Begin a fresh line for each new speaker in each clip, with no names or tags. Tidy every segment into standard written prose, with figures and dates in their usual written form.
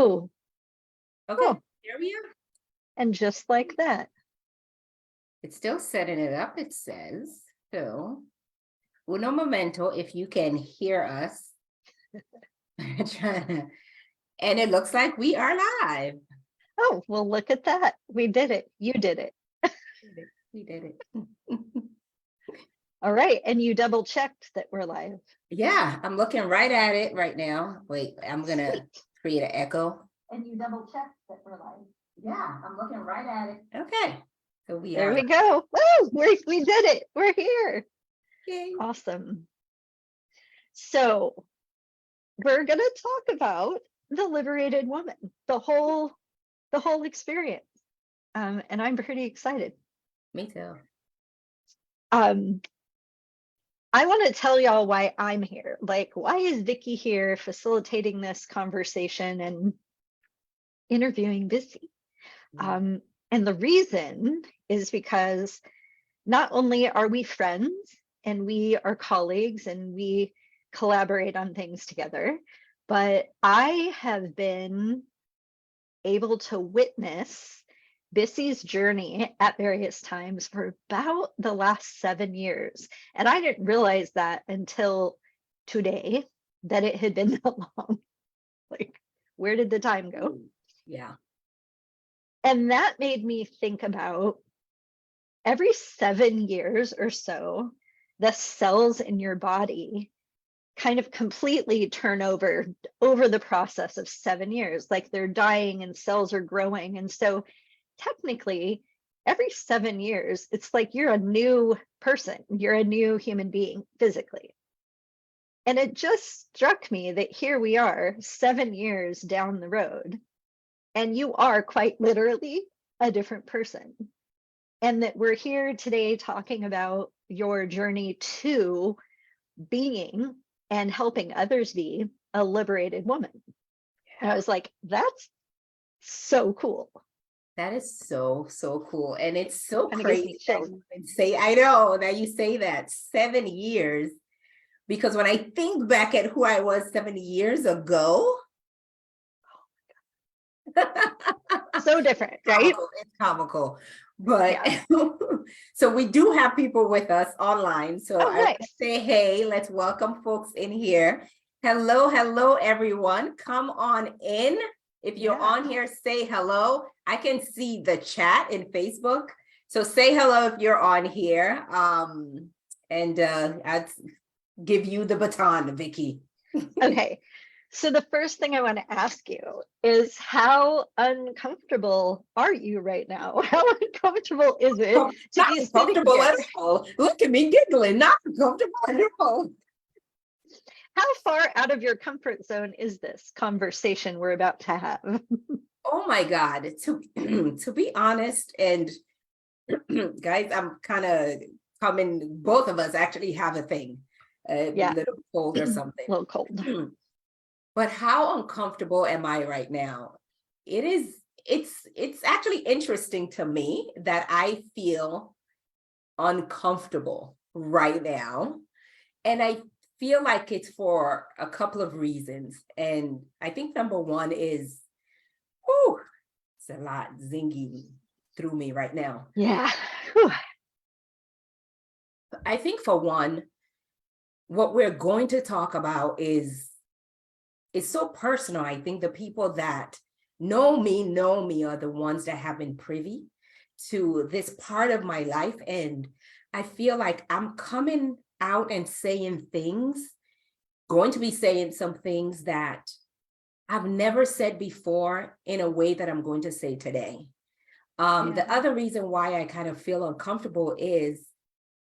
Oh,
Okay,
oh,
here we are.
and just like that.
It's still setting it up, it says. So, uno momento, if you can hear us. And it looks like we are live.
Oh, well, look at that. We did it. You did it.
We did it.
All right. And you double checked that we're live.
Yeah, I'm looking right at it right now. Wait, I'm gonna
Sweet.
create an echo.
And you double checked that we're live.
Yeah, I'm looking right at it. Okay. So we
There
are.
we go. Woo, we did it. We're here.
Yay.
Awesome. So we're going to talk about the liberated woman, the whole experience. And I'm pretty excited.
Me too.
I want to tell y'all why I'm here. Like, why is Vicky here facilitating this conversation and interviewing Busy? And the reason is because not only are we friends and we are colleagues and we collaborate on things together, but I have been able to witness Bissy's journey at various times for about the last 7 years. And I didn't realize that until today, that it had been that long. Like, where did the time go?
Yeah.
And that made me think about every 7 years or so, the cells in your body kind of completely turn over the process of 7 years. Like, they're dying and cells are growing. And so technically, every 7 years, it's like you're a new person, you're a new human being physically. And it just struck me that here we are 7 years down the road, and you are quite literally a different person. And that we're here today talking about your journey to being and helping others be a liberated woman. And I was like, that's so cool.
That is so cool. And it's so
Kind of gives
crazy
me chills.
I know that you say that 7 years, because when I think back at who I was 7 years ago,
so different, right?
It's comical. But yeah. So we do have people with us online. So I
nice.
say, hey, let's welcome folks in here. Hello, everyone. Come on in. If you're on here, say hello. I can see the chat in Facebook. So say hello if you're on here. And I'd give you the baton, Vicky.
Okay. So the first thing I want to ask you is, how uncomfortable are you right now? How uncomfortable is it to be sitting here?
At all. Look at me giggling, not comfortable at all.
How far out of your comfort zone is this conversation we're about to have?
Oh my God, to be honest, and guys, I'm kind of coming, both of us actually have a thing, a little cold or something.
A little cold.
But how uncomfortable am I right now? It's actually interesting to me that I feel uncomfortable right now. And I feel like it's for a couple of reasons. And I think number one is, it's a lot zinging through me right now.
Yeah. Whew.
I think for one, what we're going to talk about is so personal. I think the people that know me are the ones that have been privy to this part of my life. And I feel like I'm coming out and saying things, going to be saying some things that I've never said before in a way that I'm going to say today. The other reason why I kind of feel uncomfortable is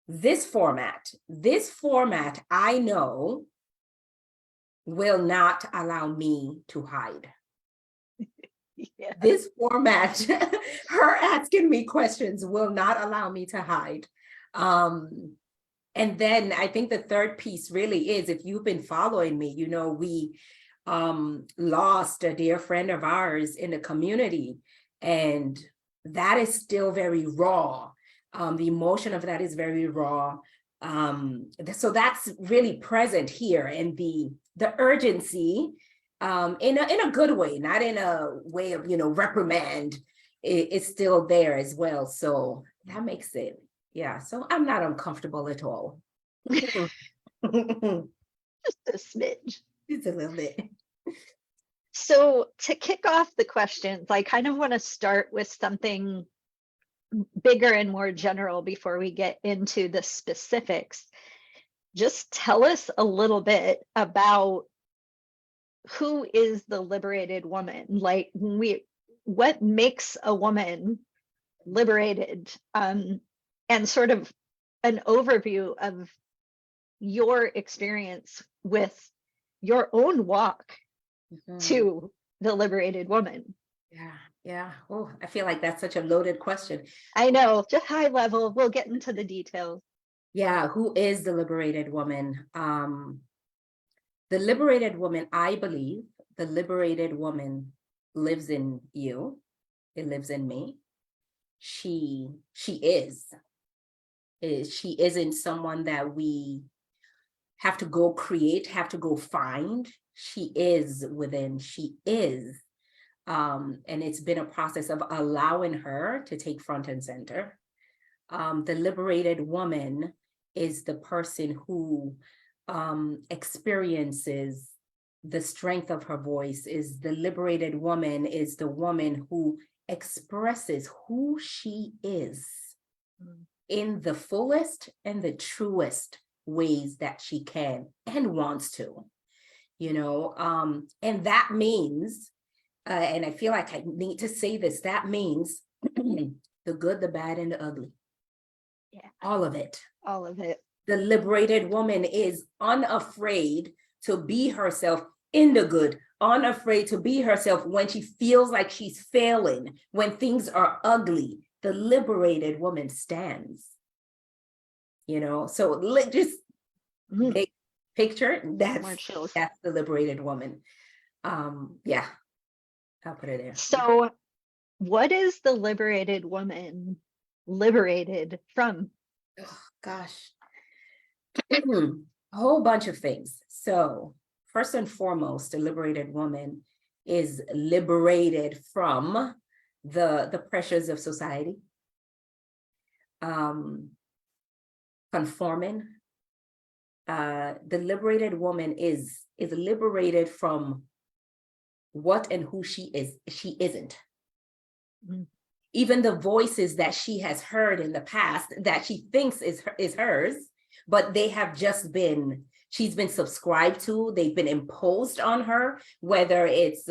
this format. This format, I know, will not allow me to hide. This format, her asking me questions, will not allow me to hide. And then I think the third piece really is, if you've been following me, you know, we lost a dear friend of ours in the community, and that is still very raw. The emotion of that is very raw. So that's really present here, and the urgency in a good way, not in a way of, reprimand. It's still there as well. So that makes it, yeah. So I'm not uncomfortable at all. Just
Just a smidge.
a little bit.
So to kick off the questions, I kind of want to start with something bigger and more general before we get into the specifics. Just tell us a little bit about who is the liberated woman? Like what makes a woman liberated? And sort of an overview of your experience with your own walk to the liberated woman.
Yeah, yeah. Oh, I feel like that's such a loaded question.
I know, just high level. We'll get into the details.
Yeah, who is the liberated woman? The liberated woman, I believe, the liberated woman lives in you. It lives in me. She is. She isn't someone that we have to go create, have to go find. She is within. She is. And it's been a process of allowing her to take front and center. The liberated woman is the person who experiences the strength of her voice. Is the liberated woman is the woman who expresses who she is in the fullest and the truest ways that she can and wants to, and that means, and I feel like I need to say this, that means the good, the bad, and the ugly.
Yeah.
All of it.
All of it.
The liberated woman is unafraid to be herself in the good, unafraid to be herself when she feels like she's failing, when things are ugly. The liberated woman stands. So just big picture, that's the liberated woman. Yeah, I'll put it there.
So what is the liberated woman liberated from?
Oh, gosh. A whole bunch of things. So first and foremost, the liberated woman is liberated from the pressures of society, conforming. The liberated woman is liberated from what and who she is. She isn't. Even the voices that she has heard in the past that she thinks is hers, but they have just been, she's been subscribed to, they've been imposed on her, whether it's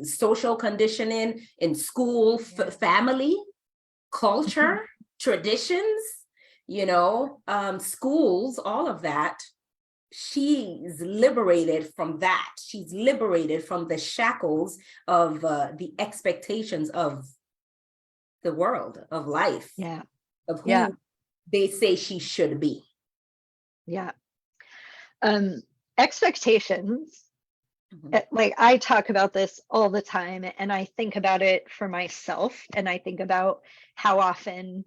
social conditioning in school, family, culture, traditions, schools, all of that. She's liberated from that. She's liberated from the shackles of the expectations of the world, of life, of who they say she should be.
Expectations, like I talk about this all the time, and I think about it for myself, and I think about how often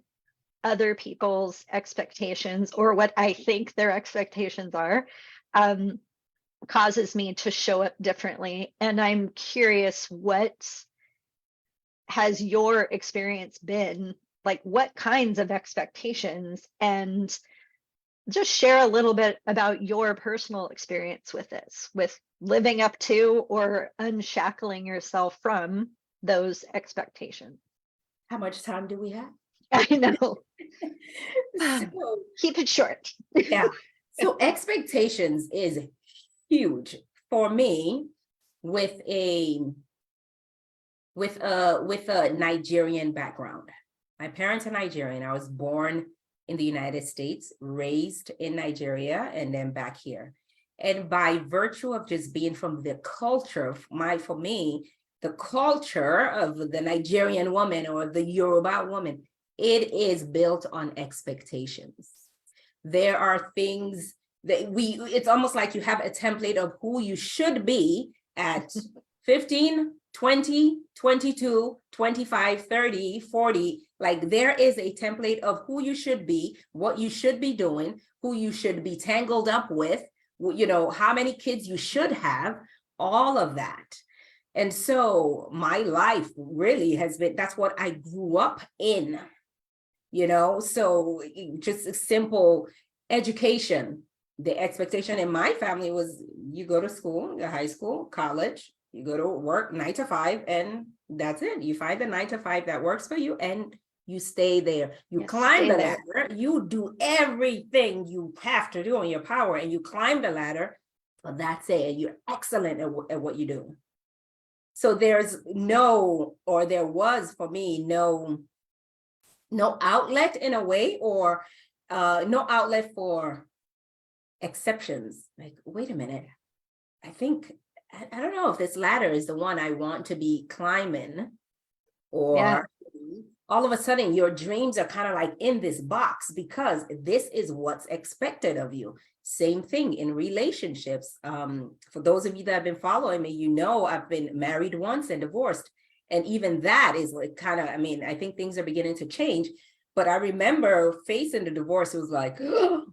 other people's expectations, or what I think their expectations are, causes me to show up differently. And I'm curious, what has your experience been? Like, what kinds of expectations? And just share a little bit about your personal experience with this, with living up to or unshackling yourself from those expectations.
How much time do we have?
I know.
So,
keep it short.
Yeah. So expectations is huge for me with a Nigerian background. My parents are Nigerian. I was born in the United States, raised in Nigeria, and then back here. And by virtue of just being from the culture, for me, the culture of the Nigerian woman or the Yoruba woman, it is built on expectations. There are things that it's almost like you have a template of who you should be at 15, 20, 22, 25, 30, 40. Like there is a template of who you should be, what you should be doing, who you should be tangled up with, how many kids you should have, all of that. And so my life really has been, that's what I grew up in, so just a simple education. The expectation in my family was you go to school, high school, college, you go to work 9 to 5, and that's it. You find the 9 to 5 that works for you, and you stay there. You climb the ladder, you do everything you have to do in your power, and you climb the ladder, but that's it. You're excellent at what you do. So there was for me no outlet in a way, or no outlet for exceptions. Like, wait a minute, I think I don't know if this ladder is the one I want to be climbing, or all of a sudden your dreams are kind of like in this box because this is what's expected of you. Same thing in relationships. For those of you that have been following me, I've been married once and divorced. And even that is like kind of, I think things are beginning to change. But I remember facing the divorce, it was like, oh,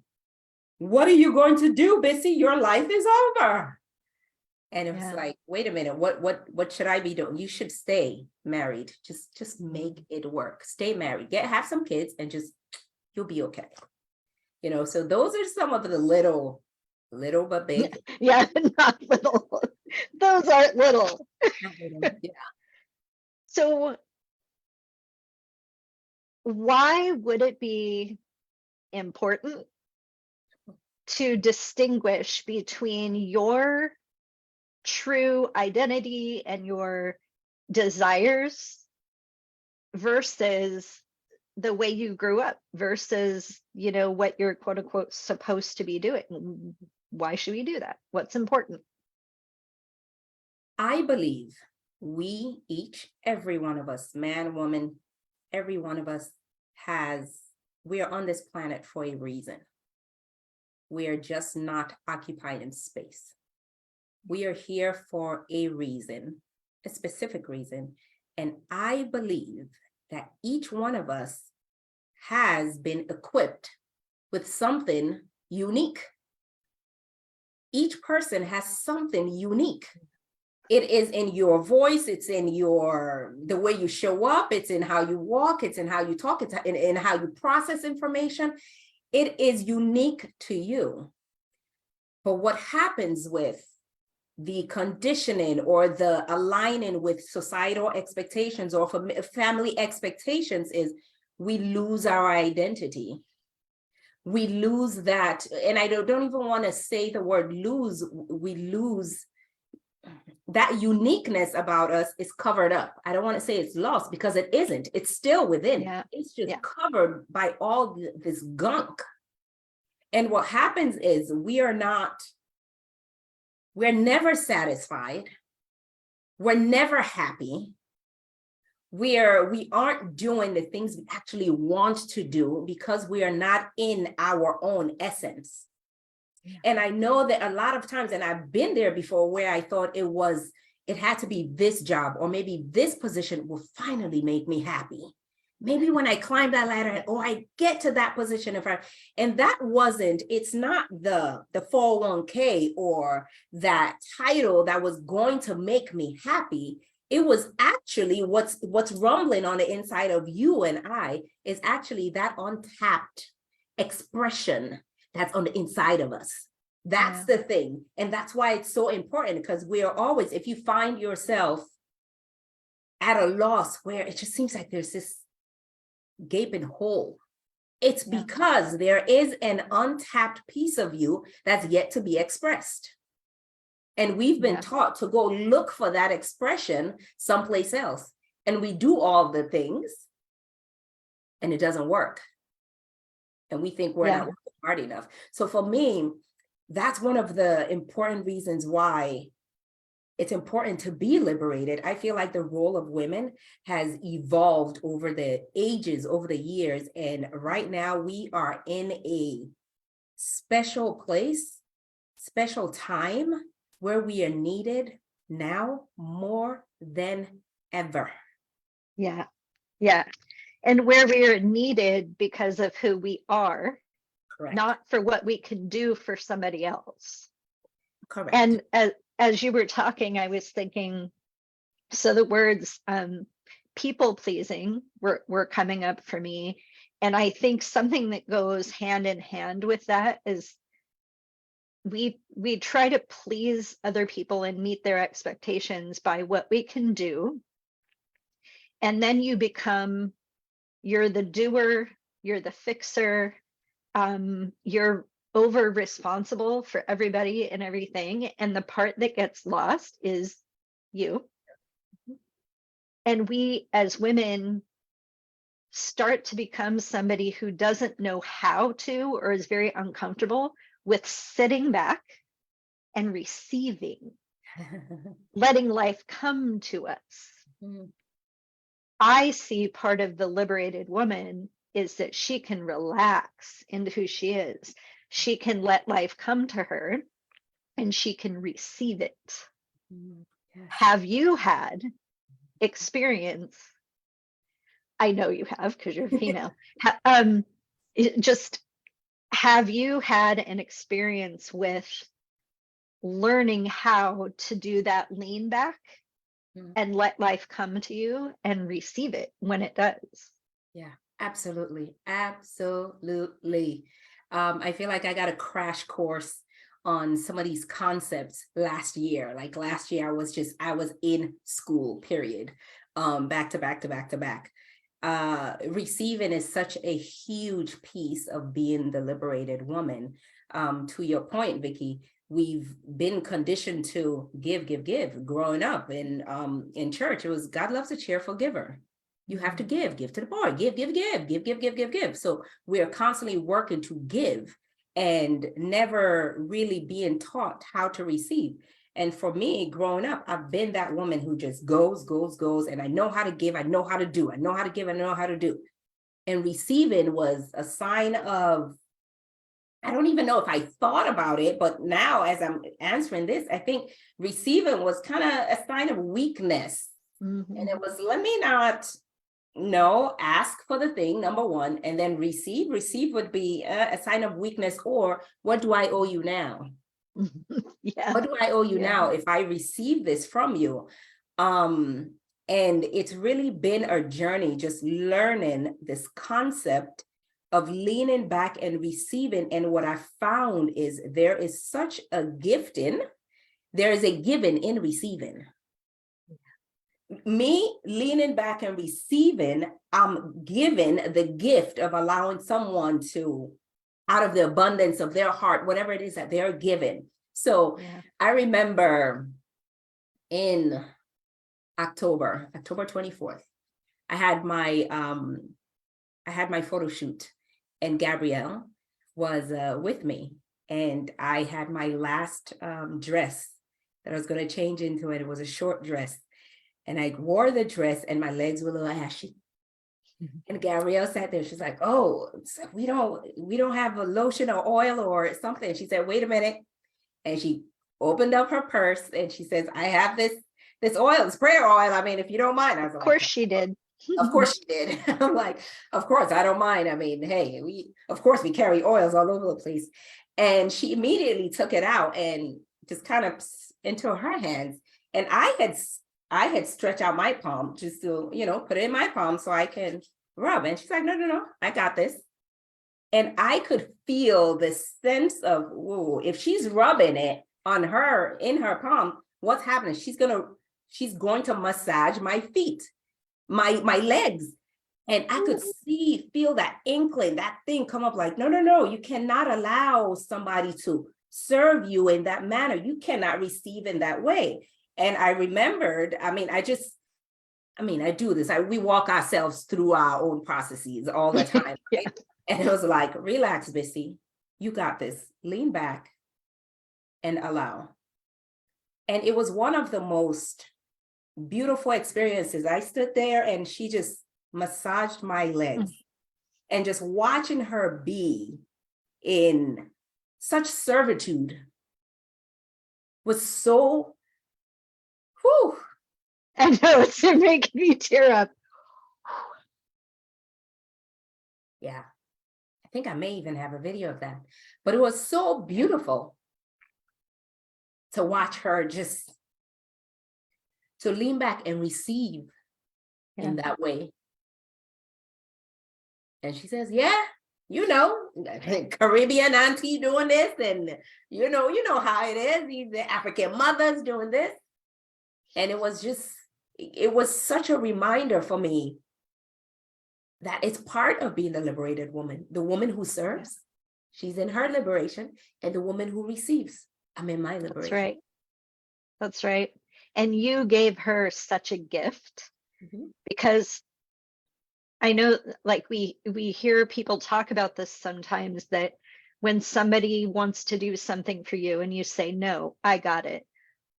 what are you going to do, Bissy? Your life is over. And it was like, wait a minute, what should I be doing? You should stay married. Just make it work. Stay married. Have some kids, and you'll be okay. So those are some of the little but big.
Yeah, not little. Those aren't little.
Yeah.
So why would it be important to distinguish between your true identity and your desires versus the way you grew up versus, what you're quote unquote supposed to be doing? Why should we do that? What's important?
I believe every one of us, man, woman, every one of us we are on this planet for a reason. We are just not occupying space. We are here for a reason, a specific reason. And I believe that each one of us has been equipped with something unique. Each person has something unique. It is in your voice, it's in the way you show up, it's in how you walk, it's in how you talk, it's in how you process information. It is unique to you. But what happens with the conditioning or the aligning with societal expectations or family expectations is we lose our identity. We lose that, and I don't even want to say the word lose, we lose that uniqueness about us is covered up. I don't want to say it's lost because it isn't. It's still within. Yeah. It's just covered by all this gunk. And what happens is we're never satisfied. We're never happy. We aren't doing the things we actually want to do because we are not in our own essence. Yeah. And I know that a lot of times, and I've been there before, where I thought it had to be this job, or maybe this position will finally make me happy. Maybe when I climb that ladder, I get to that position, and that it's not the 401k or that title that was going to make me happy. It was actually what's rumbling on the inside of you and I is actually that untapped expression that's on the inside of us. That's the thing. And that's why it's so important, because we are always, if you find yourself at a loss where it just seems like there's this gaping hole, it's because there is an untapped piece of you that's yet to be expressed. And we've been taught to go look for that expression someplace else. And we do all the things and it doesn't work. And we think we're not working hard enough. So for me, that's one of the important reasons why it's important to be liberated. I feel like the role of women has evolved over the ages, over the years. And right now we are in a special place, special time where we are needed now more than ever.
Yeah. Yeah. And where we are needed because of who we are. Correct. Not for what we can do for somebody else.
Correct.
And as you were talking, I was thinking, so the words people pleasing were coming up for me. And I think something that goes hand in hand with that is we try to please other people and meet their expectations by what we can do. And then you're the doer, you're the fixer, you're over responsible for everybody and everything. And the part that gets lost is you. And we as women start to become somebody who doesn't know how to, or is very uncomfortable with sitting back and receiving, letting life come to us.
Mhm.
I see part of the liberated woman is that she can relax into who she is. She can let life come to her and she can receive it.
Yes.
Have you had experience? I know you have because you're female. Just have you had an experience with learning how to do that lean back
Mhm.
and let life come to you and receive it when it does?
Yeah, absolutely. Absolutely. I feel like I got a crash course on some of these concepts last year. Like last year, I was in school, period. Back to back to back to back. Receiving is such a huge piece of being the liberated woman. To your point, Vicky, we've been conditioned to give, give, give. Growing up in church, it was God loves a cheerful giver. You have to give to the poor, give, give, give, give, give, give, give, give. So we are constantly working to give and never really being taught how to receive. And for me, growing up, I've been that woman who just goes, goes, goes, and I know how to give, I know how to do, I know how to give, I know how to do. And receiving was a sign of, I don't even know if I thought about it, but now as I'm answering this, I think receiving was kind of a sign of weakness.
Mm-hmm.
And it was, let me not, no, ask for the thing, number one, and then receive. Receive would be a sign of weakness, or what do I owe you now?
Yeah.
What do I owe you
Yeah.
now if I receive this from you? And it's really been a journey just learning this concept of leaning back and receiving. And what I found is there is such a gifting, there is a giving in receiving. Me leaning back and receiving, I'm given the gift of allowing someone to, out of the abundance of their heart, whatever it is that they're given. So
Yeah.
I remember in October 24th, I had my photo shoot, and Gabrielle was with me, and I had my last dress that I was going to change into it. It was a short dress. And I wore the dress and my legs were a little ashy. And Gabrielle sat there. She's like, "Oh, we don't have a lotion or oil or something." She said, "Wait a minute." And she opened up her purse and she says, "I have this oil, this prayer oil. I mean, if you don't mind." I was
Of
like,
course she did.
"Of course she did." I'm like, "Of course, I don't mind. I mean, hey, of course we carry oils all over the place." And she immediately took it out and just kind of into her hands. And I had stretched out my palm just to, put it in my palm so I can rub. And she's like, "No, no, no, I got this." And I could feel the sense of, whoa, if she's rubbing it on her, in her palm, what's happening? She's going to massage my feet, my legs. And I could feel that inkling, that thing come up like, no, no, no, you cannot allow somebody to serve you in that manner. You cannot receive in that way. And I remembered, I do this. We walk ourselves through our own processes all the time.
Yeah.
Right? And it was like, relax, Bissy, you got this. Lean back and allow. And it was one of the most beautiful experiences. I stood there and she just massaged my legs, and just watching her be in such servitude was so, whew.
I know, it's making me tear up.
Yeah, I think I may even have a video of that, but it was so beautiful to watch her just to lean back and receive in that way. And she says, yeah, Caribbean auntie doing this, and you know how it is. The African mothers doing this. And it was such a reminder for me that it's part of being the liberated woman. The woman who serves, she's in her liberation, and the woman who receives, I'm in my liberation.
That's right. That's right. And you gave her such a gift, because I know, like, we hear people talk about this sometimes, that when somebody wants to do something for you and you say, no, I got it,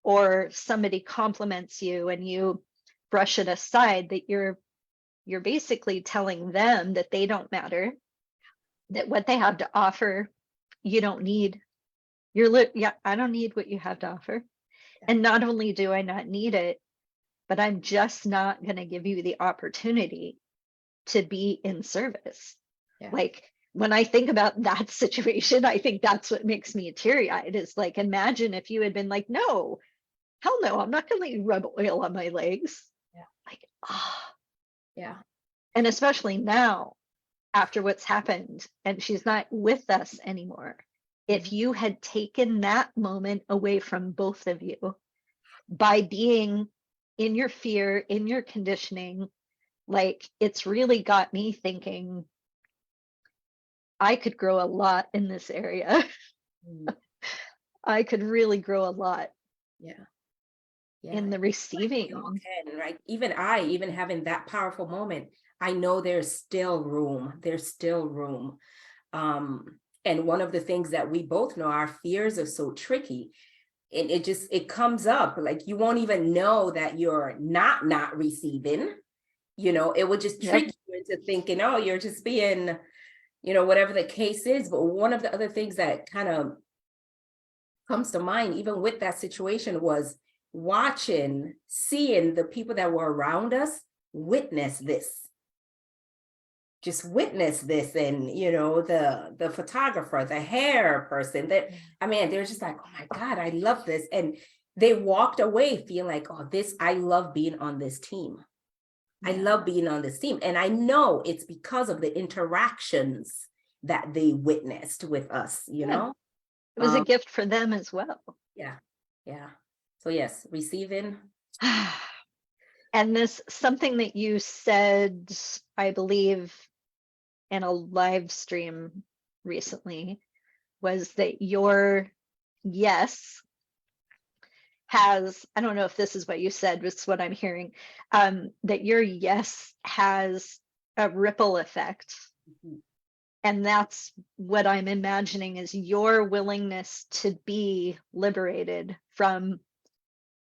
or somebody compliments you and you brush it aside, that you're basically telling them that they don't matter, that what they have to offer, you don't need. I don't need what you have to offer. And not only do I not need it, but I'm just not going to give you the opportunity to be in service. Like, when I think about that situation, I think that's what makes me teary-eyed, is like, imagine if you had been like, no, hell no, I'm not going to rub oil on my legs. Like, and especially now, after what's happened and she's not with us anymore, if you had taken that moment away from both of you by being in your fear, in your conditioning, like, it's really got me thinking, I could grow a lot in this area. I could really grow a lot. In the receiving.
Right? Even having that powerful moment, I know there's still room. And one of the things that we both know, our fears are so tricky. And it comes up, like, you won't even know that you're not receiving. It would just trick you into thinking, oh, you're just being, whatever the case is. But one of the other things that kind of comes to mind, even with that situation, was seeing the people that were around us witness this. Just witness this. And, the photographer, the hair person, they're just like, oh my God, I love this. And they walked away feeling like, oh, I love being on this team. I love being on this team. And I know it's because of the interactions that they witnessed with us, It
was a gift for them as well.
Yeah. So yes, receiving.
And this, something that you said, I believe, in a live stream recently, was that your yes has, I don't know if this is what you said, but it's what I'm hearing, that your yes has a ripple effect. And that's what I'm imagining, is your willingness to be liberated from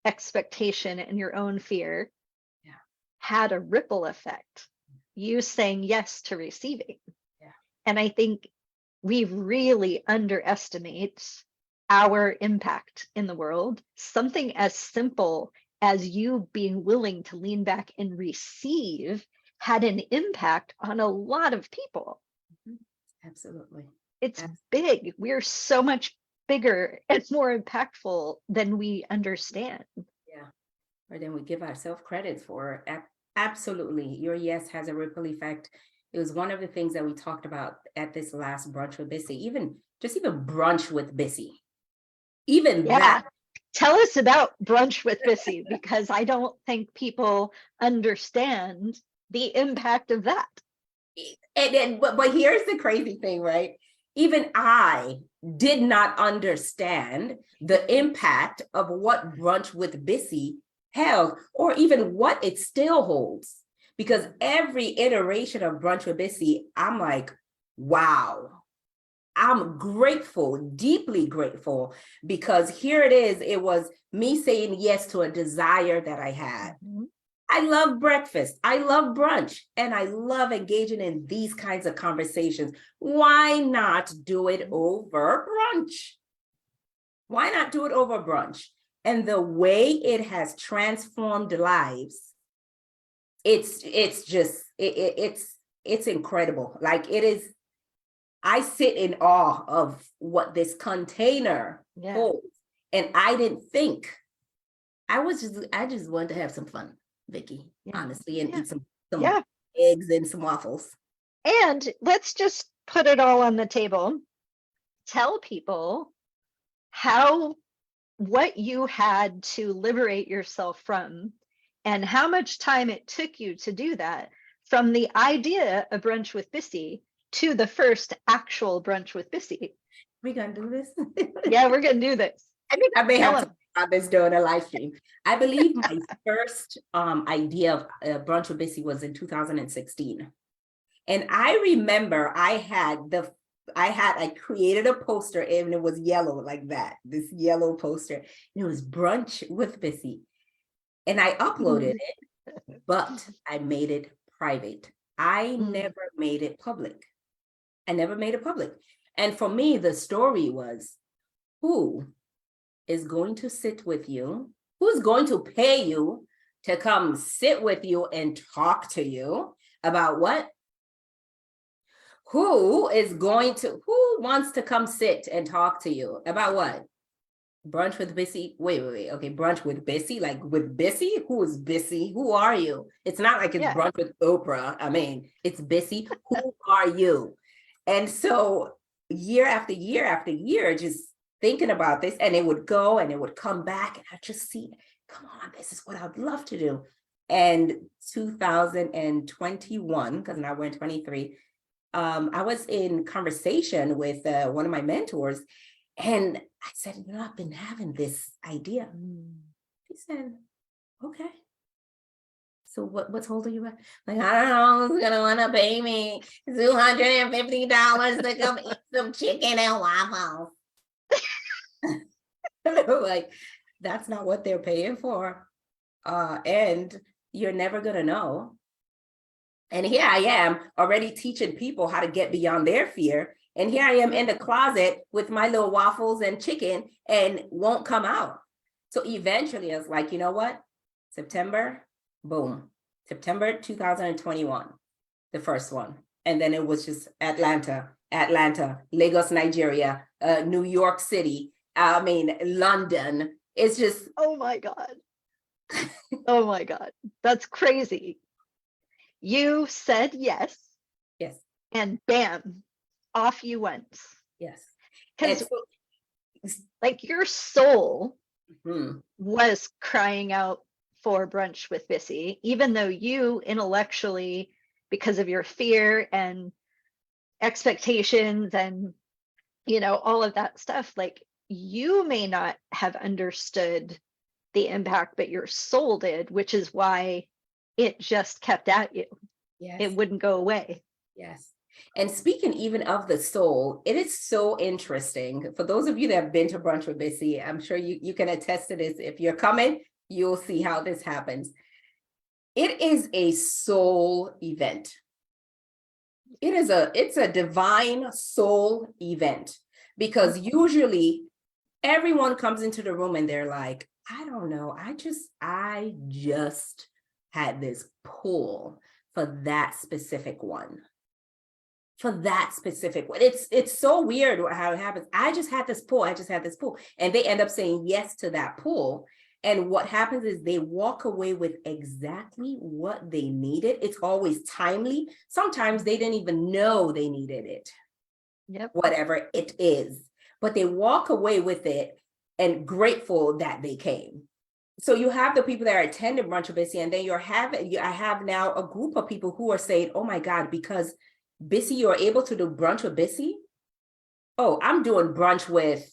expectation and your own fear had a ripple effect. You saying yes to receiving. And I think we really underestimate our impact in the world. Something as simple as you being willing to lean back and receive had an impact on a lot of people.
Absolutely.
It's big. We're so much bigger and more impactful than we understand.
Or than we give ourselves credit for. Absolutely. Your yes has a ripple effect. It was one of the things that we talked about at this last brunch with Bissy, even brunch with Bissy. That.
Tell us about brunch with Bissy, because I don't think people understand the impact of that.
But here's the crazy thing, right? Even I did not understand the impact of what brunch with Bissy held, or even what it still holds. Because every iteration of brunch with Bissy, I'm like, wow, I'm grateful, deeply grateful, because here it is. It was me saying yes to a desire that I had. I love breakfast. I love brunch. And I love engaging in these kinds of conversations. Why not do it over brunch? Why not do it over brunch? And the way it has transformed lives, it's incredible. Like, it is, I sit in awe of what this container holds. And I didn't think, I just wanted to have some fun, Vicky,
Yeah.
honestly, and
Yeah.
eat some
Yeah.
eggs and some waffles.
And let's just put it all on the table. Tell people what you had to liberate yourself from and how much time it took you to do that, from the idea of Brunch with Bissy to the first actual Brunch with Bissy.
We gonna do this?
Yeah, we're gonna do this.
I think I may
Tell
have to
them.
talk about this during a live stream. I believe my first idea of Brunch with Bissy was in 2016. And I remember I created a poster and it was yellow like that, this yellow poster. And it was Brunch with Bissy. And I uploaded it, but I made it private. I never made it public. I never made it public. And for me, the story was, who is going to sit with you? Who's going to pay you to come sit with you and talk to you about what? Who wants to come sit and talk to you about what? Brunch with Bissy? Wait. Okay, brunch with Bissy? Like with Bissy? Who is Bissy? Who are you? It's not like it's brunch with Oprah. I mean, it's Bissy. Who are you? And so year after year after year, just thinking about this, and it would go and it would come back, and I just see, come on, this is what I'd love to do. And 2021, because now we're in 23, I was in conversation with one of my mentors, and I said, you know, I've been having this idea. He said, okay. So what's holding you back? Like, I don't know who's gonna want to pay me $250 to come eat some chicken and waffles. Like, that's not what they're paying for. And you're never gonna know. And here I am already teaching people how to get beyond their fear. And here I am in the closet with my little waffles and chicken and won't come out. So eventually I was like, you know what? September, boom. September 2021, the first one. And then it was just Atlanta, Lagos, Nigeria, New York City, London. It's just.
Oh my God. Oh my God. That's crazy. You said yes.
Yes.
And bam, off you went.
Yes.
Because like your soul was crying out for Brunch with Bissy, even though you intellectually, because of your fear and expectations and, you know, all of that stuff, like you may not have understood the impact, but your soul did, which is why it just kept at you.
Yes.
It wouldn't go away.
Yes. And speaking even of the soul, it is so interesting. For those of you that have been to Brunch with Bissy, I'm sure you can attest to this. If you're coming, you'll see how this happens. It is a soul event. It's a divine soul event, because usually everyone comes into the room and they're like, I don't know, I just had this pull for that specific one. It's so weird how it happens. I just had this pull. And they end up saying yes to that pull. And what happens is they walk away with exactly what they needed. It's always timely. Sometimes they didn't even know they needed it.
Yep.
Whatever it is. But they walk away with it and grateful that they came. So you have the people that are attending Brunch with Bissy, and then I have now a group of people who are saying, oh my God, because Bissy, you're able to do Brunch with Bissy? Oh, I'm doing brunch with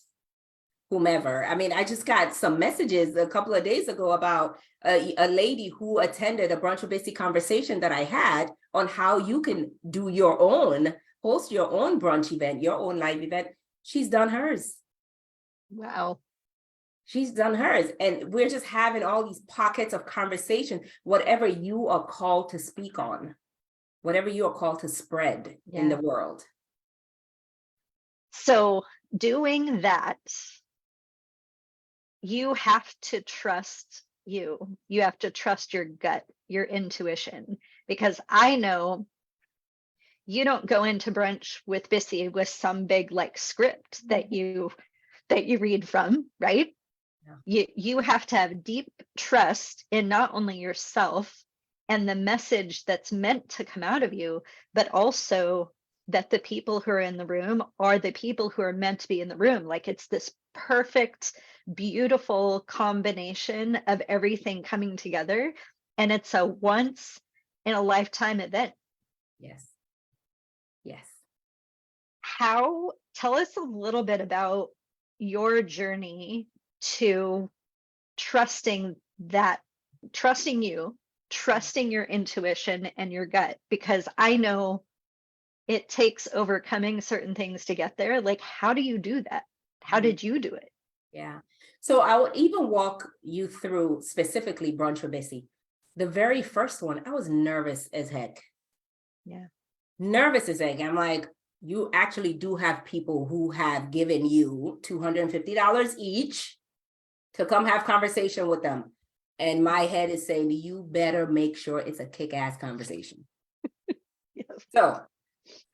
whomever. I mean, I just got some messages a couple of days ago about a lady who attended a Brunch with Bissy conversation that I had on how you can host your own brunch event, your own live event. She's done hers.
Wow.
She's done hers. And we're just having all these pockets of conversation, whatever you are called to speak on, whatever you are called to spread in the world.
So doing that, you have to trust you. You have to trust your gut, your intuition, because I know you don't go into Brunch with Bissy with some big like script that you read from, right? You have to have deep trust in not only yourself and the message that's meant to come out of you, but also that the people who are in the room are the people who are meant to be in the room. Like it's this perfect, beautiful combination of everything coming together. And it's a once in a lifetime event.
Yes. Yes.
Tell us a little bit about your journey to trusting that, trusting you, trusting your intuition and your gut, because I know it takes overcoming certain things to get there. Like, how do you do that? How
Mhm.
did you do it?
Yeah. So I will even walk you through specifically Brunch with Bissy. The very first one, I was nervous as heck.
Yeah.
Nervous as heck. I'm like, you actually do have people who have given you $250 each to come have conversation with them. And my head is saying, you better make sure it's a kick-ass conversation.
Yes.
So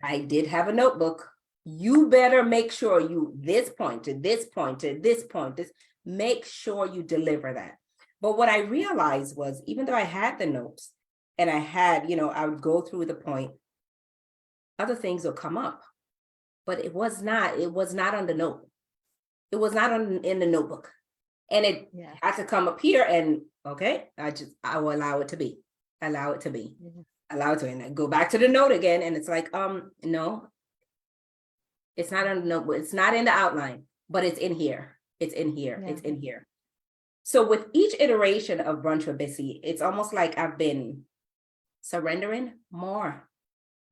I did have a notebook. You better make sure you this point to this point to this point, make sure you deliver that. But what I realized was, even though I had the notes and I had, I would go through the point, other things will come up. But it was not on the note. It was not in the notebook. And it
Yeah.
had to come up here, and okay, I will allow it to be. Allow it to be.
Yeah.
Allow it to, and I go back to the note again, and it's like, no, it's not on the notebook. It's not in the outline, but it's in here. It's in here.
Yeah.
It's in here. So with each iteration of Brunch with Bissy, it's almost like I've been surrendering more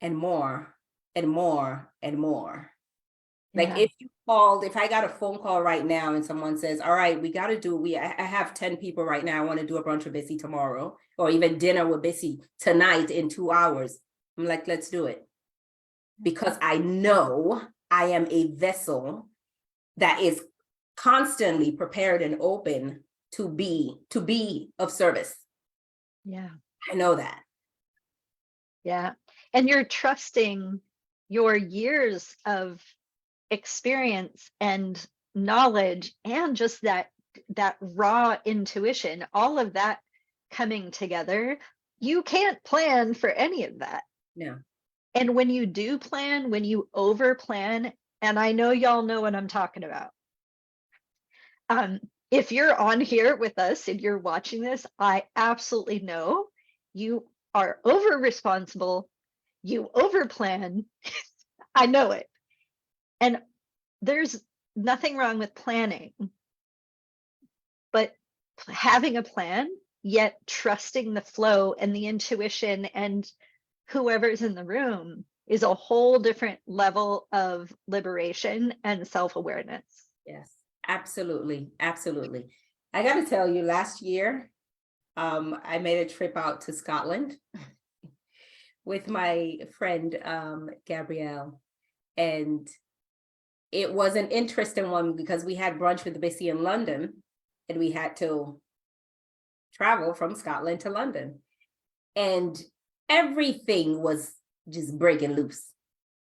and more and more and more. Like
Yeah.
if I got a phone call right now and someone says, all right, I have 10 people right now. I want to do a brunch with Bissy tomorrow, or even dinner with Bissy tonight in 2 hours. I'm like, let's do it. Because I know I am a vessel that is constantly prepared and open to be of service.
Yeah.
I know that.
Yeah. And you're trusting your years of experience and knowledge and just that raw intuition, all of that coming together. You can't plan for any of that.
No.
And when you do plan, when you over plan, and I know y'all know what I'm talking about. If you're on here with us and you're watching this, I absolutely know you are over responsible, you over plan. I know it. And there's nothing wrong with planning, but having a plan, yet trusting the flow and the intuition and whoever's in the room is a whole different level of liberation and self-awareness.
Yes, absolutely. Absolutely. I got to tell you, last year, I made a trip out to Scotland with my friend, Gabrielle. And it was an interesting one because we had brunch with Bissy in London, and we had to travel from Scotland to London. And everything was just breaking loose.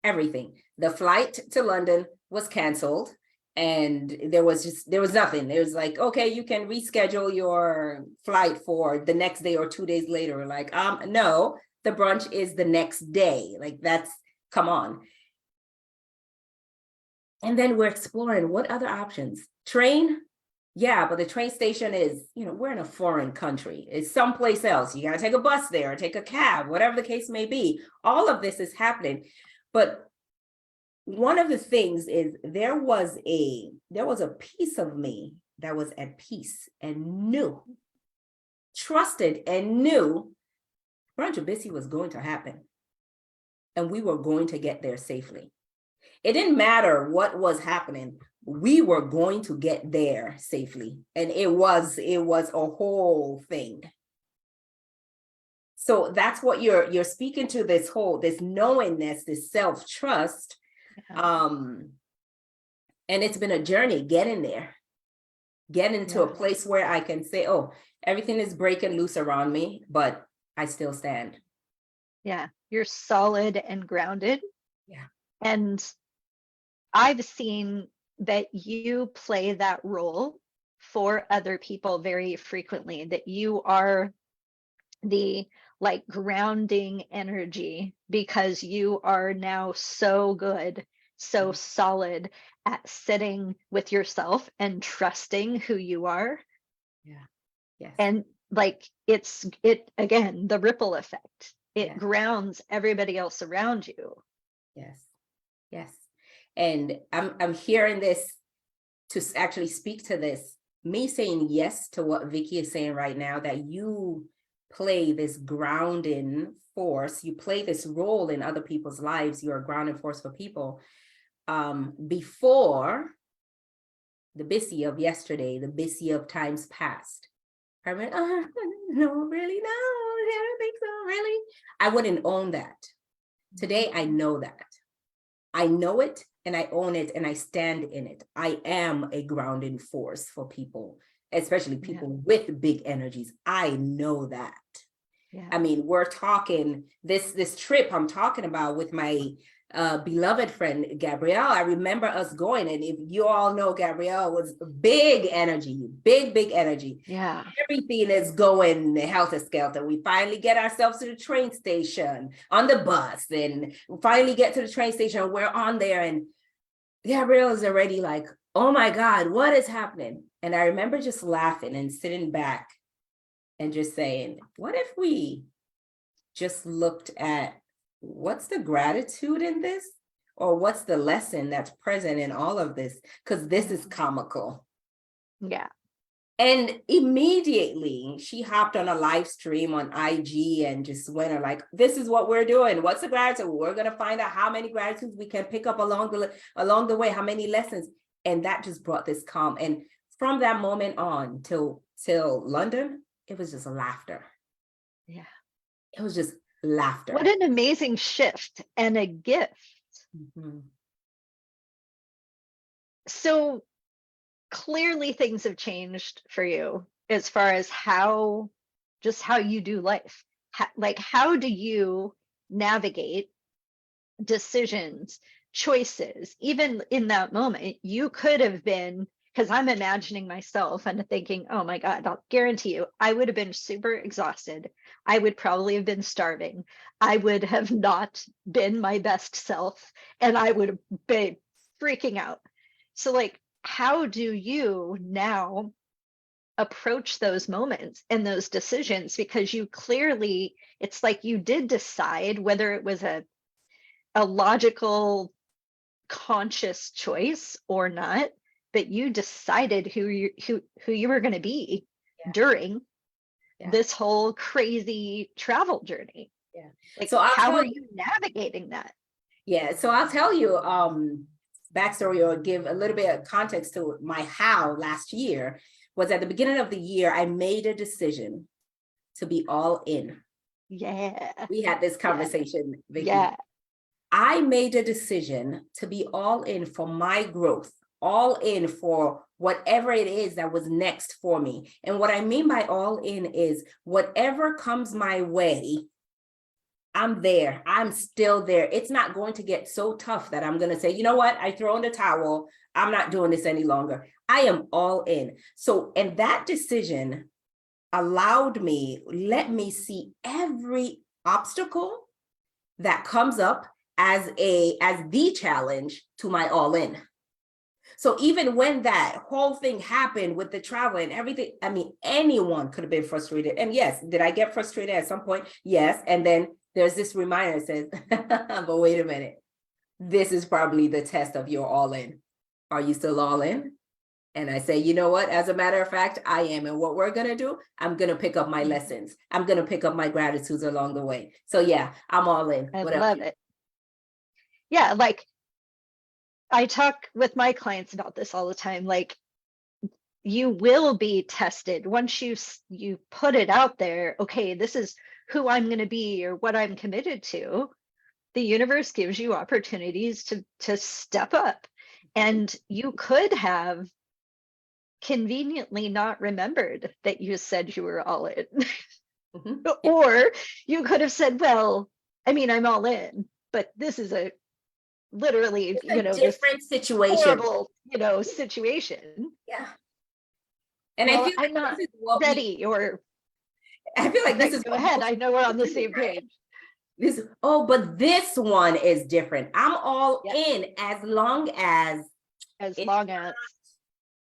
Everything. The flight to London was canceled, and there was nothing. It was like, okay, you can reschedule your flight for the next day or 2 days later. We're like, no, the brunch is the next day. Like, come on. And then we're exploring what other options. Train, yeah, but the train station is, we're in a foreign country. It's someplace else. You got to take a bus there, or take a cab, whatever the case may be. All of this is happening. But one of the things is there was a piece of me that was at peace and trusted and knew Brunch with Bissy was going to happen. And we were going to get there safely. It didn't matter what was happening. We were going to get there safely. And it was a whole thing. So that's what you're speaking to, this knowingness, this self-trust.
Yeah.
And it's been a journey getting there, getting to a place where I can say, oh, everything is breaking loose around me, but I still stand.
Yeah. You're solid and grounded.
Yeah.
And I've seen that you play that role for other people very frequently, that you are the like grounding energy because you are now so good, so
Mhm.
solid at sitting with yourself and trusting who you are.
Yeah. Yes.
And like it again, the ripple effect. It
Yeah.
grounds everybody else around you.
Yes. Yes. And I'm hearing this to actually speak to this. Me saying yes to what Vicky is saying right now, that you play this grounding force, you play this role in other people's lives, you're a grounding force for people. Before the busy of yesterday, the busy of times past, I went, no, really, no, I don't think so, really. I wouldn't own that. Today, I know that. I know it and I own it and I stand in it. I am a grounding force for people, especially people with big energies. I know that.
Yeah.
I mean, we're talking this trip I'm talking about with my beloved friend Gabrielle. I remember us going, and if you all know, Gabrielle was big energy, big energy.
Yeah.
Everything is going helter skelter. We finally get ourselves to the train station on the bus, and we finally get to the train station. We're on there, and Gabrielle is already like, "Oh my God, what is happening?" And I remember just laughing and sitting back and just saying, "What if we just looked at what's the gratitude in this, or what's the lesson that's present in all of this? Because this is comical."
Yeah.
And immediately she hopped on a live stream on IG and just went like, "This is what we're doing. What's the gratitude? We're gonna find out how many gratitudes we can pick up along the way, how many lessons." And that just brought this calm. And from that moment on till London, it was just laughter.
Yeah.
It was just laughter.
What an amazing shift and a gift.
Mm-hmm.
So clearly things have changed for you as far as how you do life. How do you navigate decisions, choices? Even in that moment, you could have been, because I'm imagining myself and thinking, oh my God, I'll guarantee you, I would have been super exhausted. I would probably have been starving. I would have not been my best self, and I would have been freaking out. So, like, how do you now approach those moments and those decisions? Because you clearly, it's like you did decide whether it was a logical, conscious choice or not, but you decided who you were going to be
Yeah.
during
Yeah.
this whole crazy travel journey.
Yeah.
Like,
So I'll
how
tell
are
you.
you navigating that?
Yeah. So I'll tell you backstory, or give a little bit of context to my how last year. Was at the beginning of the year, I made a decision to be all in.
Yeah.
We had this
Yeah.
conversation, Vicky.
Yeah.
I made a decision to be all in for my growth, all in for whatever it is that was next for me. And what I mean by all in is whatever comes my way, I'm there. I'm still there. It's not going to get so tough that I'm going to say, you know what? I throw in the towel. I'm not doing this any longer. I am all in. So, and that decision allowed me, let me see every obstacle that comes up as the challenge to my all in. So even when that whole thing happened with the travel and everything, I mean, anyone could have been frustrated. And yes, did I get frustrated at some point? Yes. And then there's this reminder that says, but wait a minute, this is probably the test of your all in. Are you still all in? And I say, you know what? As a matter of fact, I am. And what we're going to do, I'm going to pick up my lessons. I'm going to pick up my gratitudes along the way. So yeah, I'm all in.
I
What else?
love it. Yeah. Like, I talk with my clients about this all the time. Like, you will be tested once you put it out there. Okay, this is who I'm going to be or what I'm committed to. The universe gives you opportunities to step up, and you could have conveniently not remembered that you said you were all in.
Mm-hmm.
Or you could have said, well, I mean, I'm all in, but this is a literally,
It's a
this
different situation.
horrible, situation.
Yeah. And I
Well,
feel
I'm
like
not
this is what we,
ready, or
I feel like this is
go
what
ahead.
most
I know we're on the
people do,
same
right?
page.
This, oh, but this one is different. I'm all
Yeah.
in as long as
As
it,
long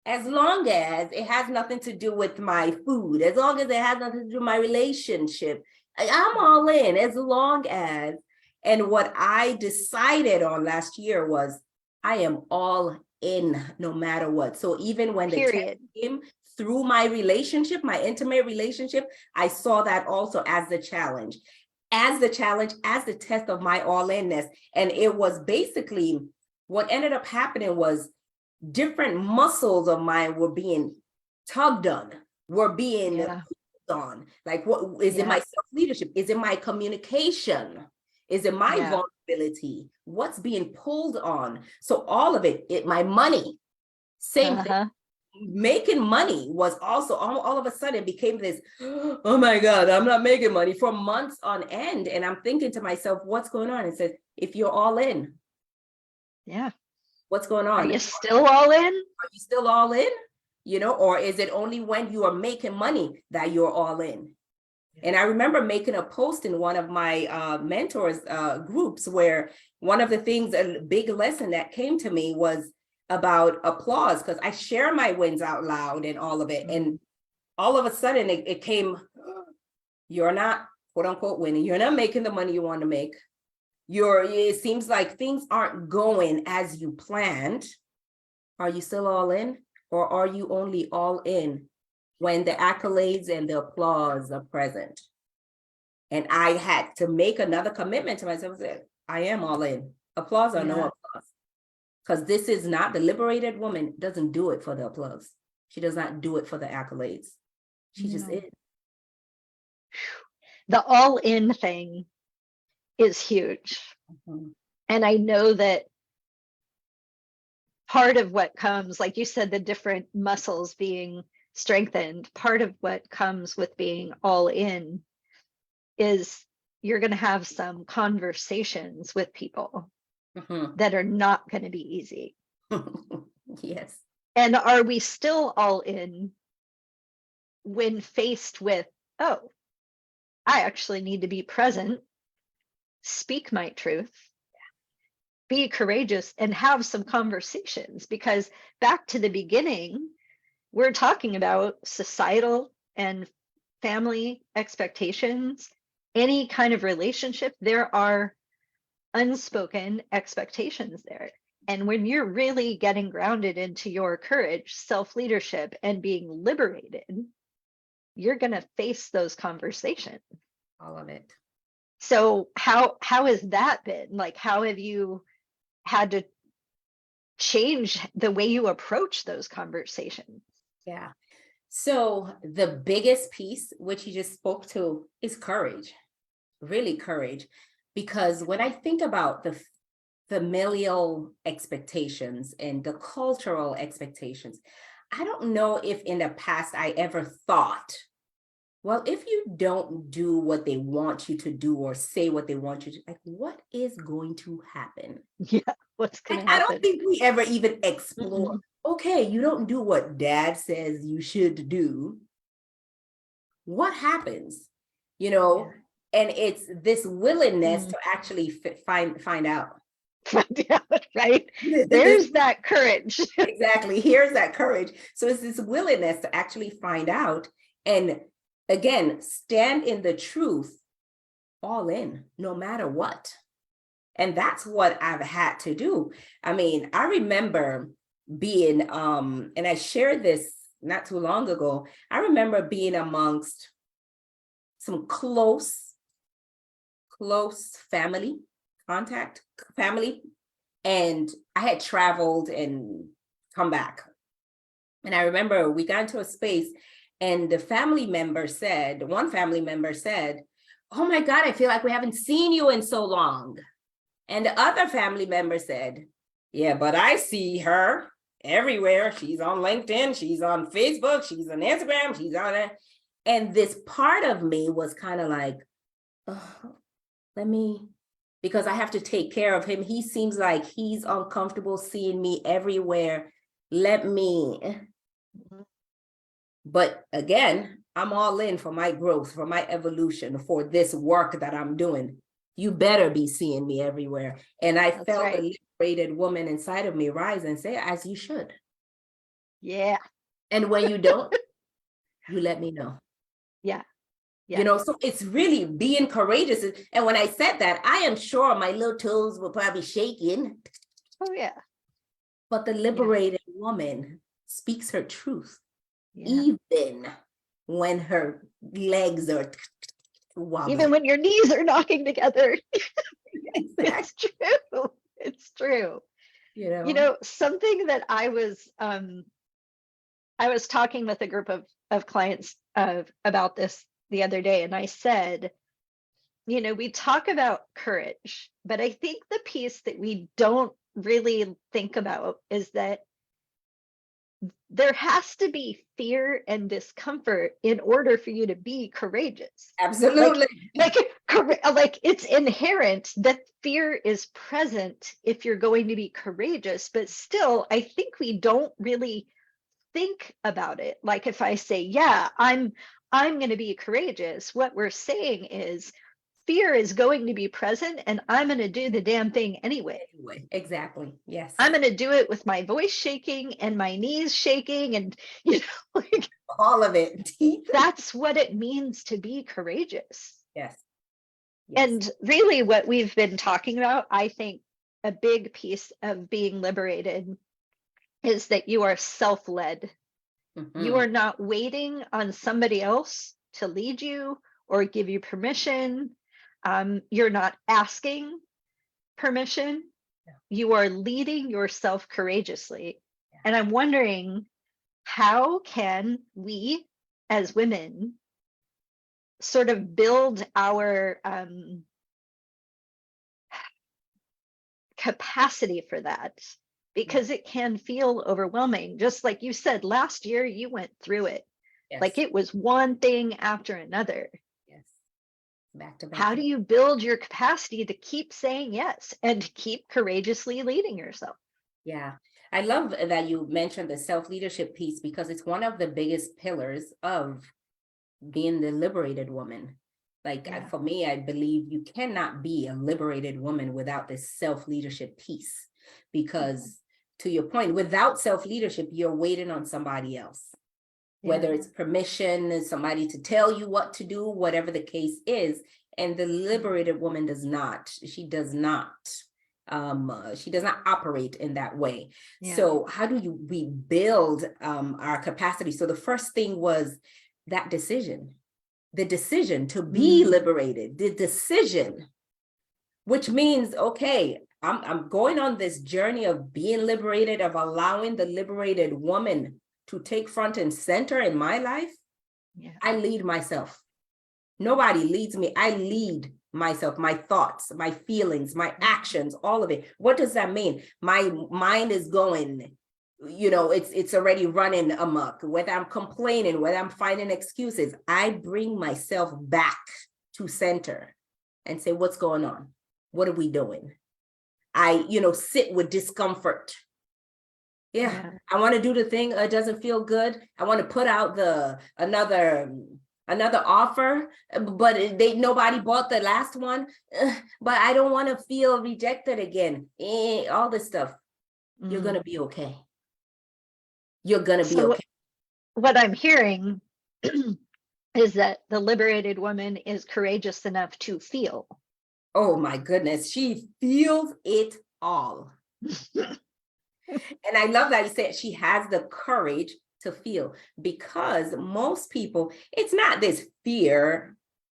as long as it has nothing to do with my food, as long as it has nothing to do with my relationship, I'm all in as long as. And what I decided on last year was I am all in no matter what. So even when the test
period.
came through my relationship, my intimate relationship, I saw that also as the challenge, as the challenge, as the test of my all-inness. And it was basically what ended up happening was different muscles of mine were being tugged on, were being
Yeah.
on. Like, what is it?
Yeah.
My self-leadership? Is it my communication? Is it my
Yeah.
vulnerability? What's being pulled on? So all of it, my money, same thing.
Uh-huh.
Making money was also all of a sudden became this, oh my God, I'm not making money for months on end. And I'm thinking to myself, what's going on? It says, if you're all in,
Yeah.
what's going
Are
on?
you still all in?
Are you still all in? You know, or is it only when you are making money that you're all in? And I remember making a post in one of my mentors groups where one of the things, a big lesson that came to me was about applause, because I share my wins out loud and all of it. And all of a sudden it came, you're not quote unquote winning. You're not making the money you want to make. It seems like things aren't going as you planned. Are you still all in? Or are you only all in when the accolades and the applause are present? And I had to make another commitment to myself. Say, I am all in. Applause or no
Yeah.
applause. Because this is not, the liberated woman doesn't do it for the applause. She does not do it for the accolades. She just
No.
is.
The all in thing is huge.
Mhm.
And I know that part of what comes, like you said, the different muscles being strengthened, part of what comes with being all in is you're going to have some conversations with people
Mhm.
that are not going to be easy.
Yes.
And are we still all in when faced with, oh, I actually need to be present, speak my truth, be courageous, and have some conversations? Because back to the beginning, we're talking about societal and family expectations. Any kind of relationship, there are unspoken expectations there. And when you're really getting grounded into your courage, self-leadership, and being liberated, you're going to face those conversations.
All of it.
So how has that been? Like, how have you had to change the way you approach those conversations?
Yeah. So the biggest piece, which you just spoke to, is courage, really courage. Because when I think about the familial expectations and the cultural expectations, I don't know if in the past I ever thought, well, if you don't do what they want you to do or say what they want you to, like, what is going to happen?
Yeah, what's going
Like,
to
I don't
happen?
think we ever even explore,
Mm-mm.
okay, you don't do what dad says you should do. What happens? You know, and it's this willingness
Mm.
to actually find out.
Yeah, right?
This
There's that courage.
exactly, here's that courage. So it's this willingness to actually find out and again stand in the truth, all in, no matter what. And that's what I've had to do. I mean, I remember being and I shared this not too long ago. I remember being amongst some close family contact family, and I had traveled and come back. And I remember we got into a space and the family member said, one family member said, oh my God, I feel like we haven't seen you in so long. And the other family member said, yeah, but I see her everywhere. She's on LinkedIn, she's on Facebook, she's on Instagram, she's on it. And this part of me was kind of like, oh, because I have to take care of him. He seems like he's uncomfortable seeing me everywhere. Let me But again, I'm all in for my growth, for my evolution, for this work that I'm doing. You better be seeing me everywhere. And I
That's
felt
right.
the liberated woman inside of me rise and say, as you should.
Yeah.
And when you don't, you let me know.
Yeah.
You know, so it's really being courageous. And when I said that, I am sure my little toes were probably shaking.
Oh yeah.
But the liberated woman speaks her truth,
Yeah.
even when her legs are wobbly.
Even when your knees are knocking together.
Exactly.
It's true. It's true. You know, something that I was talking with a group of clients about this the other day, and I said, you know, we talk about courage, but I think the piece that we don't really think about is that there has to be fear and discomfort in order for you to be courageous.
Absolutely.
Like it's inherent that fear is present if you're going to be courageous, but still, I think we don't really think about it. Like if I say, yeah, I'm going to be courageous, what we're saying is fear is going to be present and I'm going to do the damn thing anyway.
Anyway, exactly. Yes.
I'm going to do it with my voice shaking and my knees shaking and, you know, like
all of it.
that's what it means to be courageous.
Yes.
And really what we've been talking about, I think a big piece of being liberated is that you are self-led. You are not waiting on somebody else to lead you or give you permission. You're not asking permission. You are leading yourself courageously. And I'm wondering, how can we as women sort of build our capacity for that? Because it can feel overwhelming. Just like you said, last year you went through it.
Yes.
Like it was one thing after another.
Yes. Back to back.
How do you build your capacity to keep saying yes and to keep courageously leading yourself?
Yeah. I love that you mentioned the self-leadership piece because it's one of the biggest pillars of being the liberated woman. Like for me, I believe you cannot be a liberated woman without this self-leadership piece, because to your point, without self-leadership, you're waiting on somebody else, whether it's permission, somebody to tell you what to do, whatever the case is. And the liberated woman does not, she does not operate in that way. So how do we build our capacity? So the first thing was that decision, the decision to be liberated, the decision, which means, okay, I'm going on this journey of being liberated, of allowing the liberated woman to take front and center in my life. I lead myself. Nobody leads me. I lead myself, my thoughts, my feelings, my actions, all of it. What does that mean? My mind is going, you know, it's already running amok. Whether I'm complaining, whether I'm finding excuses, I bring myself back to center and say, what's going on? What are we doing? I, sit with discomfort. I want to do the thing. It doesn't feel good. I want to put out another offer, but nobody bought the last one. But I don't want to feel rejected again. All this stuff. You're going to be okay. You're going to be okay.
What I'm hearing is that the liberated woman is courageous enough to feel.
Oh my goodness. She feels it all. And I love that you said she has the courage to feel, because most people, it's not this fear.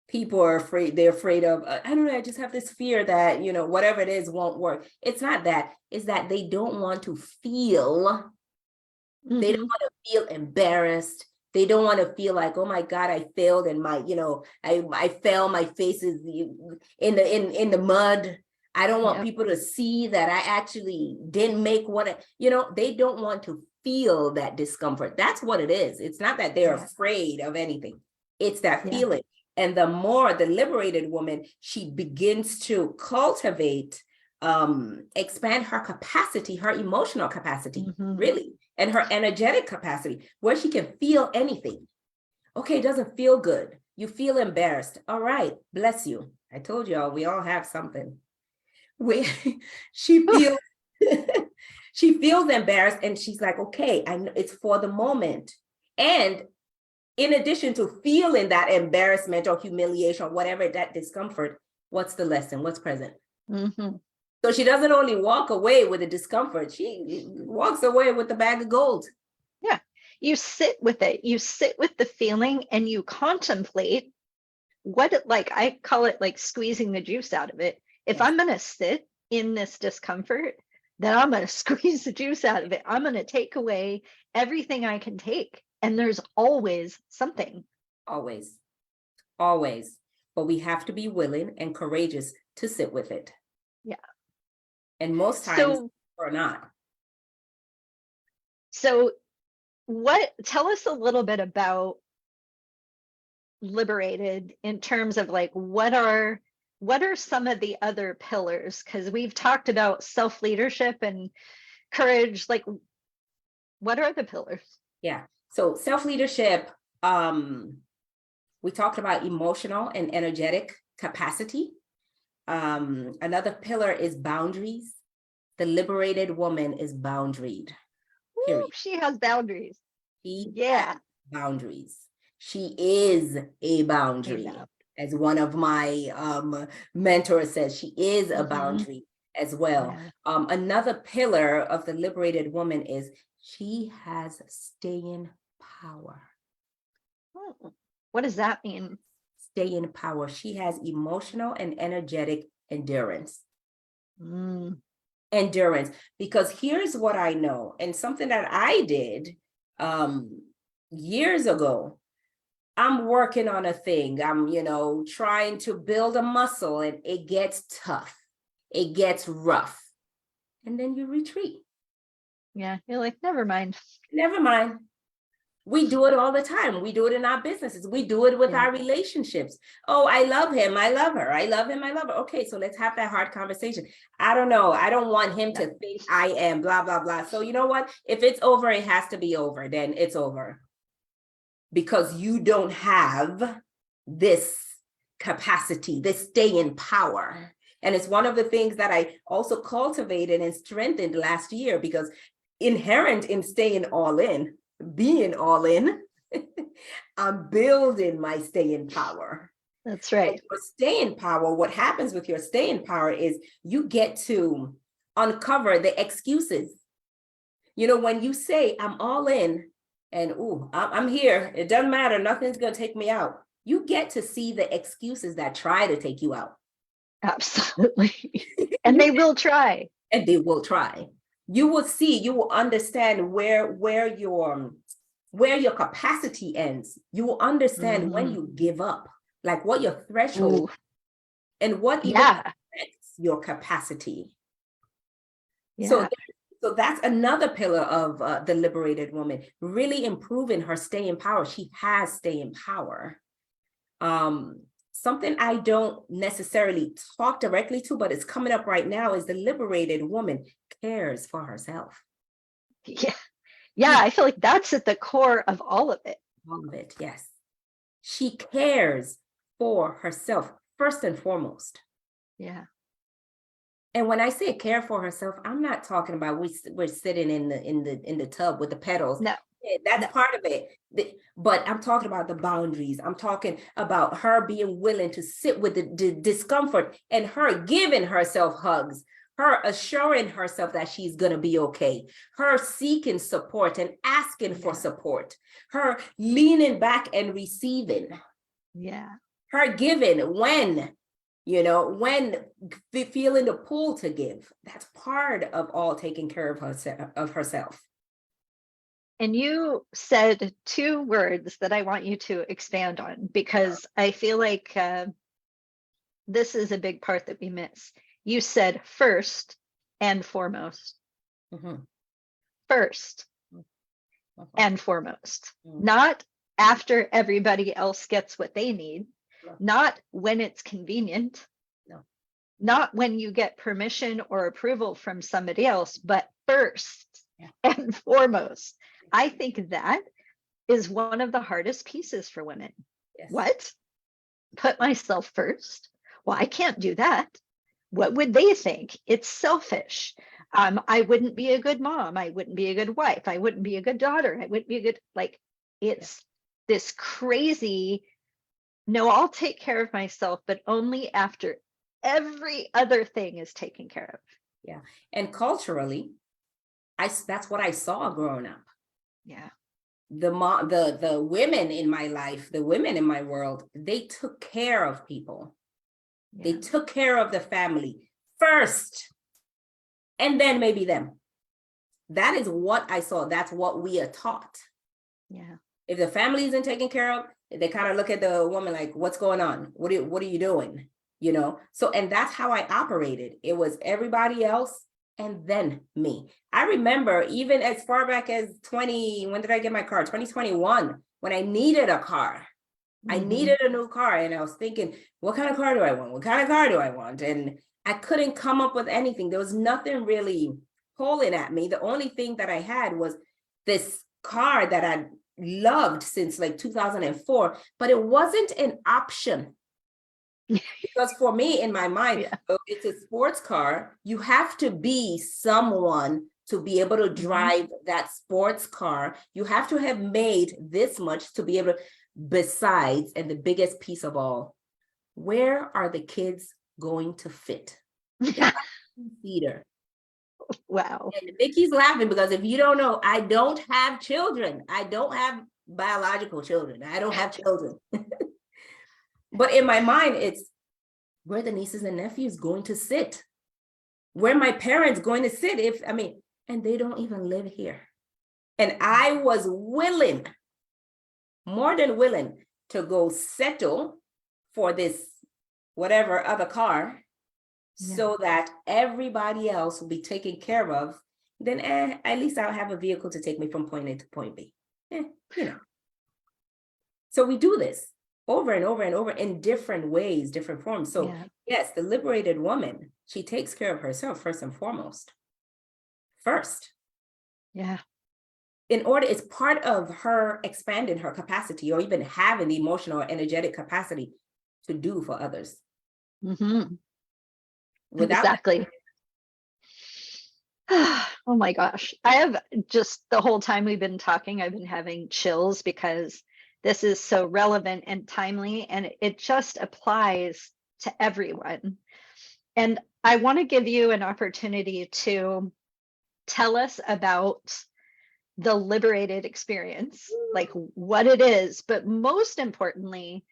People are afraid, they're afraid of, I don't know, I just have this fear that, whatever it is won't work. It's not that, it's that they don't want to feel, they don't want to feel embarrassed. They don't want to feel like, oh my God, I failed and my, I fell, my face is in the mud. I don't want people to see that I actually didn't make what, they don't want to feel that discomfort. That's what it is. It's not that they're afraid of anything. It's that feeling. And the more the liberated woman, she begins to cultivate, expand her capacity, her emotional capacity, really. and her energetic capacity, where she can feel anything. Okay, it doesn't feel good. You feel embarrassed. All right, bless you. I told y'all, we all have something. We, she feels, she feels embarrassed, and she's like, okay, I know it's for the moment. And in addition to feeling that embarrassment or humiliation or whatever, that discomfort, what's the lesson? What's present?
Mm-hmm.
So she doesn't only walk away with the discomfort, she walks away with the bag of gold.
Yeah. You sit with it. You sit with the feeling and you contemplate what it like. I call it like squeezing the juice out of it. If
Yes.
I'm going to sit in this discomfort, then I'm going to squeeze the juice out of it. I'm going to take away everything I can take. And there's always something.
Always, always. But we have to be willing and courageous to sit with it.
Yeah.
And most times
So,
we're not.
so tell us a little bit about Liberated in terms of like what are some of the other pillars, because we've talked about self-leadership and courage, like what are the pillars?
Yeah. So self-leadership, we talked about emotional and energetic capacity. Another pillar is boundaries. The liberated woman is boundaried.
Woo, she has boundaries.
She
Yeah.
has boundaries. She is a boundary. As one of my mentors says, she is a boundary as well.
Yeah.
Another pillar of the liberated woman is she has staying power.
What does that mean?
Staying power. She has emotional and energetic endurance. Endurance. Because here's what I know, and something that I did years ago. I'm working on a thing. I'm, trying to build a muscle, and it gets tough. It gets rough. And then you retreat.
Yeah. You're like, never mind.
Never mind. We do it all the time. We do it in our businesses. We do it with our relationships. Oh, I love him. I love her. I love him. I love her. Okay, so let's have that hard conversation. I don't know. I don't want him to think I am blah, blah, blah. So you know what? If it's over, it has to be over. Then it's over. Because you don't have this capacity, this staying power. And it's one of the things that I also cultivated and strengthened last year, because inherent in staying all in, being all in, I'm building my staying power.
That's right.
For staying power, what happens with your staying power is you get to uncover the excuses. When you say, I'm all in, and I'm here, it doesn't matter, nothing's going to take me out. You get to see the excuses that try to take you out.
Absolutely. And they will try.
And they will try. You will see, you will understand where your capacity ends. You will understand when you give up, like what your threshold and what even affects your capacity.
Yeah.
So that's another pillar of the liberated woman, really improving her staying power. She has staying power. Something I don't necessarily talk directly to, but it's coming up right now, is the liberated woman cares for herself.
Yeah. Yeah, I feel like that's at the core of all of it.
All of it, yes. She cares for herself first and foremost.
Yeah.
And when I say care for herself, I'm not talking about we're sitting in the tub with the pedals.
No.
That's part of it. But I'm talking about the boundaries. I'm talking about her being willing to sit with the discomfort, and her giving herself hugs, her assuring herself that she's going to be okay, her seeking support and asking for support, her leaning back and receiving.
Yeah.
Her giving when feeling the pull to give. That's part of all taking care of herself. And
you said two words that I want you to expand on, because I feel like this is a big part that we miss. You said first and foremost. First and foremost. Not after everybody else gets what they need. Not when it's convenient. Not when you get permission or approval from somebody else, but first and foremost. I think that is one of the hardest pieces for women.
Yes.
What? Put myself first? Well, I can't do that. What would they think? It's selfish. I wouldn't be a good mom. I wouldn't be a good wife. I wouldn't be a good daughter. I wouldn't be a good, like, it's this crazy, no, I'll take care of myself, but only after every other thing is taken care of.
Yeah. And culturally, that's what I saw growing up.
Yeah.
The women in my life, the women in my world, they took care of people.
Yeah.
They took care of the family first, and then maybe them. That is what I saw. That's what we are taught.
Yeah.
If the family isn't taken care of, they kind of look at the woman like, what's going on? What are you doing? You know? So, and that's how I operated. It was everybody else and then me. I remember even as far back as when did I get my car? 2021, when I needed a car. I needed a new car, and I was thinking, what kind of car do I want? What kind of car do I want? And I couldn't come up with anything. There was nothing really pulling at me. The only thing that I had was this car that I loved since like 2004, but it wasn't an option. Because for me, in my mind, it's a sports car. You have to be someone to be able to drive that sports car. You have to have made this much to be able to, besides, and the biggest piece of all, where are the kids going to fit? Theater.
Wow.
And Mickey's laughing because if you don't know, I don't have children. I don't have biological children. I don't have children. But in my mind, it's where the nieces and nephews going to sit, where my parents going to sit and they don't even live here. And I was willing, more than willing, to go settle for this whatever other car so that everybody else will be taken care of. Then at least I'll have a vehicle to take me from point A to point B. So we do this over and over and over in different ways, different forms. So yes, the liberated woman, she takes care of herself first and foremost. First.
Yeah.
In order, it's part of her expanding her capacity or even having the emotional or energetic capacity to do for others.
Exactly. Oh my gosh. I have just the whole time we've been talking, I've been having chills because this is so relevant and timely, and it just applies to everyone. And I want to give you an opportunity to tell us about the liberated experience, like what it is, but most importantly,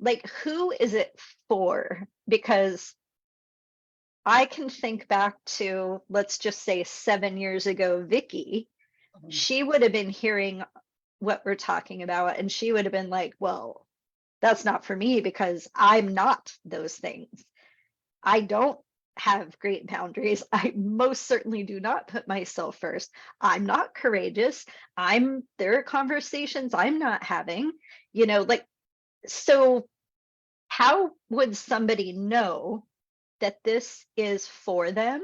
like who is it for? Because I can think back to, let's just say 7 years ago, Vicky, she would have been hearing what we're talking about, and she would have been like, well, that's not for me because I'm not those things. I don't have great boundaries. I most certainly do not put myself first. I'm not courageous. There are conversations I'm not having, so how would somebody know that this is for them?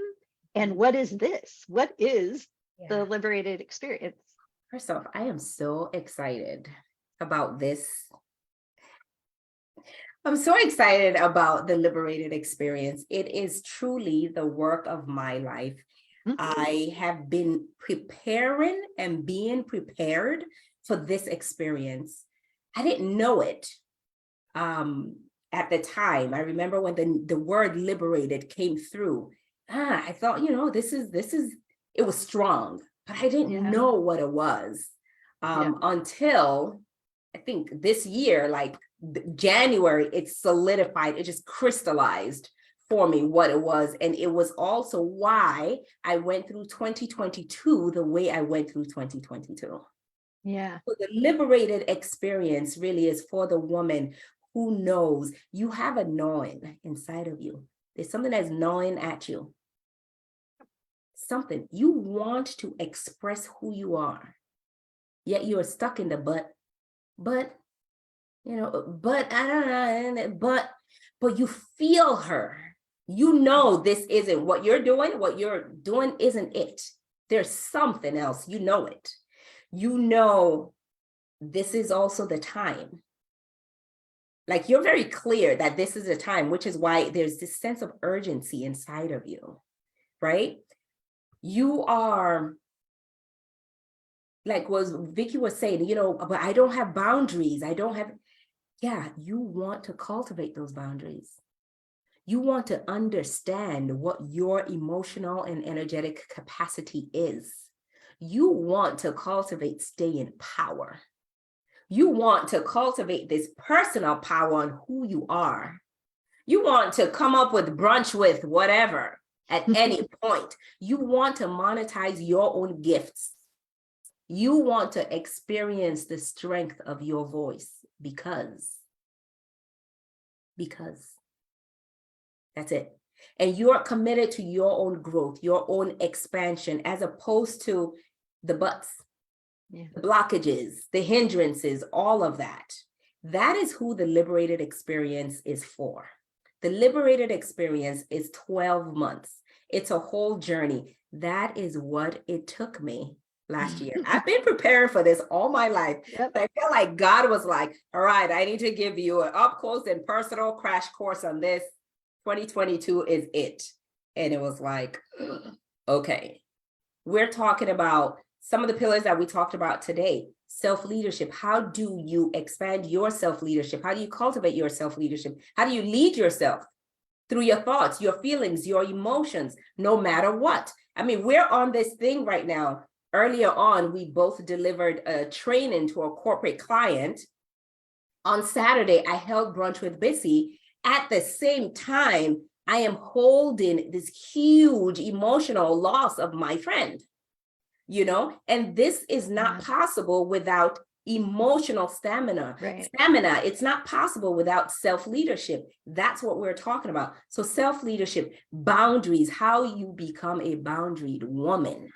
And what is this? What is the liberated experience?
First off, I am so excited about this. I'm so excited about the liberated experience. It is truly the work of my life. I have been preparing and being prepared for this experience. I didn't know it at the time. I remember when the word liberated came through. I thought, this is, it was strong, but I didn't know what it was until I think this year, like January, it solidified, it just crystallized for me what it was. And it was also why I went through 2022 the way I went through 2022.
Yeah.
So the liberated experience really is for the woman who knows you have a gnawing inside of you. There's something that's gnawing at you. Something you want to express who you are, yet you are stuck in the but I don't know, but you feel her. This isn't what you're doing. What you're doing isn't it. There's something else, you know it. You know, this is also the time. Like, you're very clear that this is a time, which is why there's this sense of urgency inside of you, right? You are, like was Vicky was saying, you know, but I don't have boundaries. I don't have, yeah, you want to cultivate those boundaries. You want to understand what your emotional and energetic capacity is. You want to cultivate staying power. You want to cultivate this personal power on who you are. You want to come up with brunch with whatever at any point. You want to monetize your own gifts. You want to experience the strength of your voice because that's it. And you're committed to your own growth, your own expansion, as opposed to the buts, the blockages, the hindrances, all of that. That is who the liberated experience is for. The liberated experience is 12 months. It's a whole journey. That is what it took me last year. I've been preparing for this all my life.
Yep.
I felt like God was like, all right, I need to give you an up close and personal crash course on this. 2022 is it. And it was like, okay, we're talking about some of the pillars that we talked about today. Self-leadership. How do you expand your self-leadership? How do you cultivate your self-leadership? How do you lead yourself through your thoughts, your feelings, your emotions, no matter what? I mean, we're on this thing right now. Earlier on, we both delivered a training to a corporate client. On Saturday, I held brunch with Bissy. At the same time, I am holding this huge emotional loss of my friend, you know, and this is not possible without emotional stamina.
Right.
Stamina, it's not possible without self-leadership. That's what we're talking about. So self-leadership, boundaries, how you become a boundaried woman,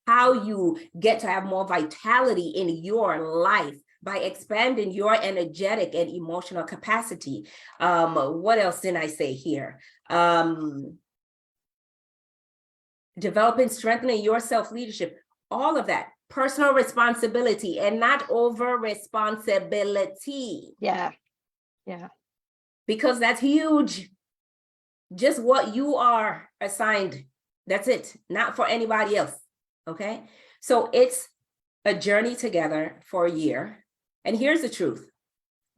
how you get to have more vitality in your life by expanding your energetic and emotional capacity. What else did I say here? Developing, strengthening your self-leadership, all of that. Personal responsibility and not over responsibility.
Yeah.
Because that's huge. Just what you are assigned. That's it. Not for anybody else. Okay. So it's a journey together for a year. And here's the truth.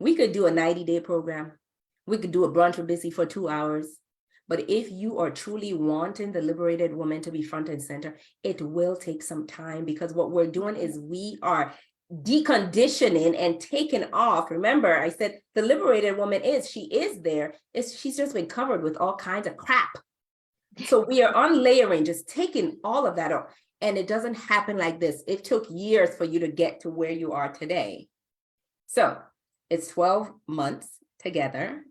We could do a 90-day program. We could do a brunch with Busy for 2 hours. But if you are truly wanting the liberated woman to be front and center, it will take some time, because what we're doing is we are deconditioning and taking off. Remember, I said the liberated woman she is there. She's just been covered with all kinds of crap. So we are unlayering, just taking all of that off. And it doesn't happen like this. It took years for you to get to where you are today. So it's 12 months together.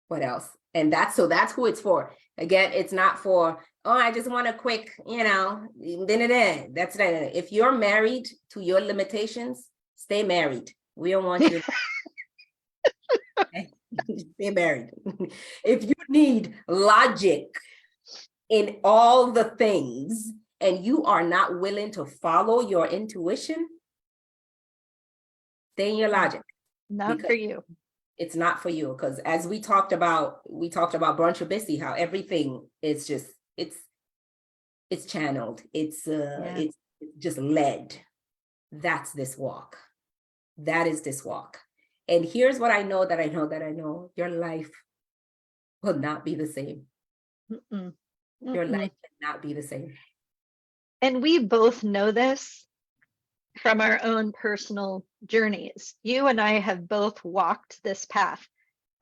What else? And that's who it's for. Again, it's not for, oh, I just want a quick, you know, that's not it. If you're married to your limitations, stay married. We don't want you to stay married. If you need logic in all the things and you are not willing to follow your intuition, stay in your logic.
Not for you.
It's not for you, because as we talked about Brunch with Bissy, how everything is just, it's channeled, it's just led. That's this walk. That is this walk. And here's what I know that I know, your life will not be the same. Your life cannot be the same.
And we both know this from our own personal journeys. You and I have both walked this path.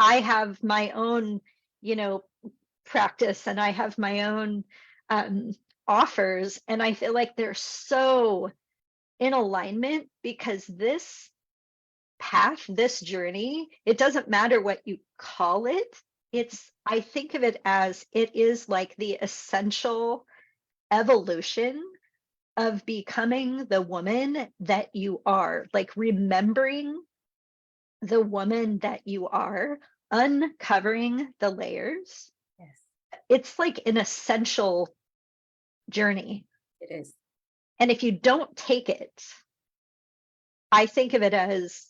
I have my own, you know, practice, and I have my own offers. And I feel like they're so in alignment, because this path, this journey, it doesn't matter what you call it. I think of it as, it is like the essential evolution of becoming the woman that you are, like remembering the woman that you are, uncovering the layers.
Yes.
It's like an essential journey.
It is.
And if you don't take it, I think of it as,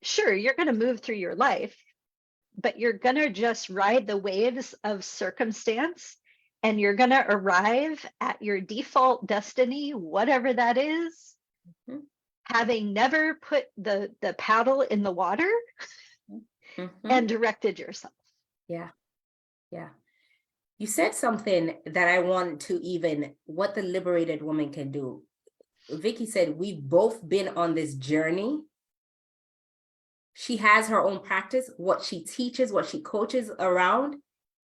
sure, you're going to move through your life, but you're going to just ride the waves of circumstance, and you're going to arrive at your default destiny, whatever that is,
Mhm.
having never put the paddle in the water and directed yourself.
Yeah. Yeah. You said something that I want to even, what the liberated woman can do. Vicky said, we've both been on this journey. She has her own practice. What she teaches, what she coaches around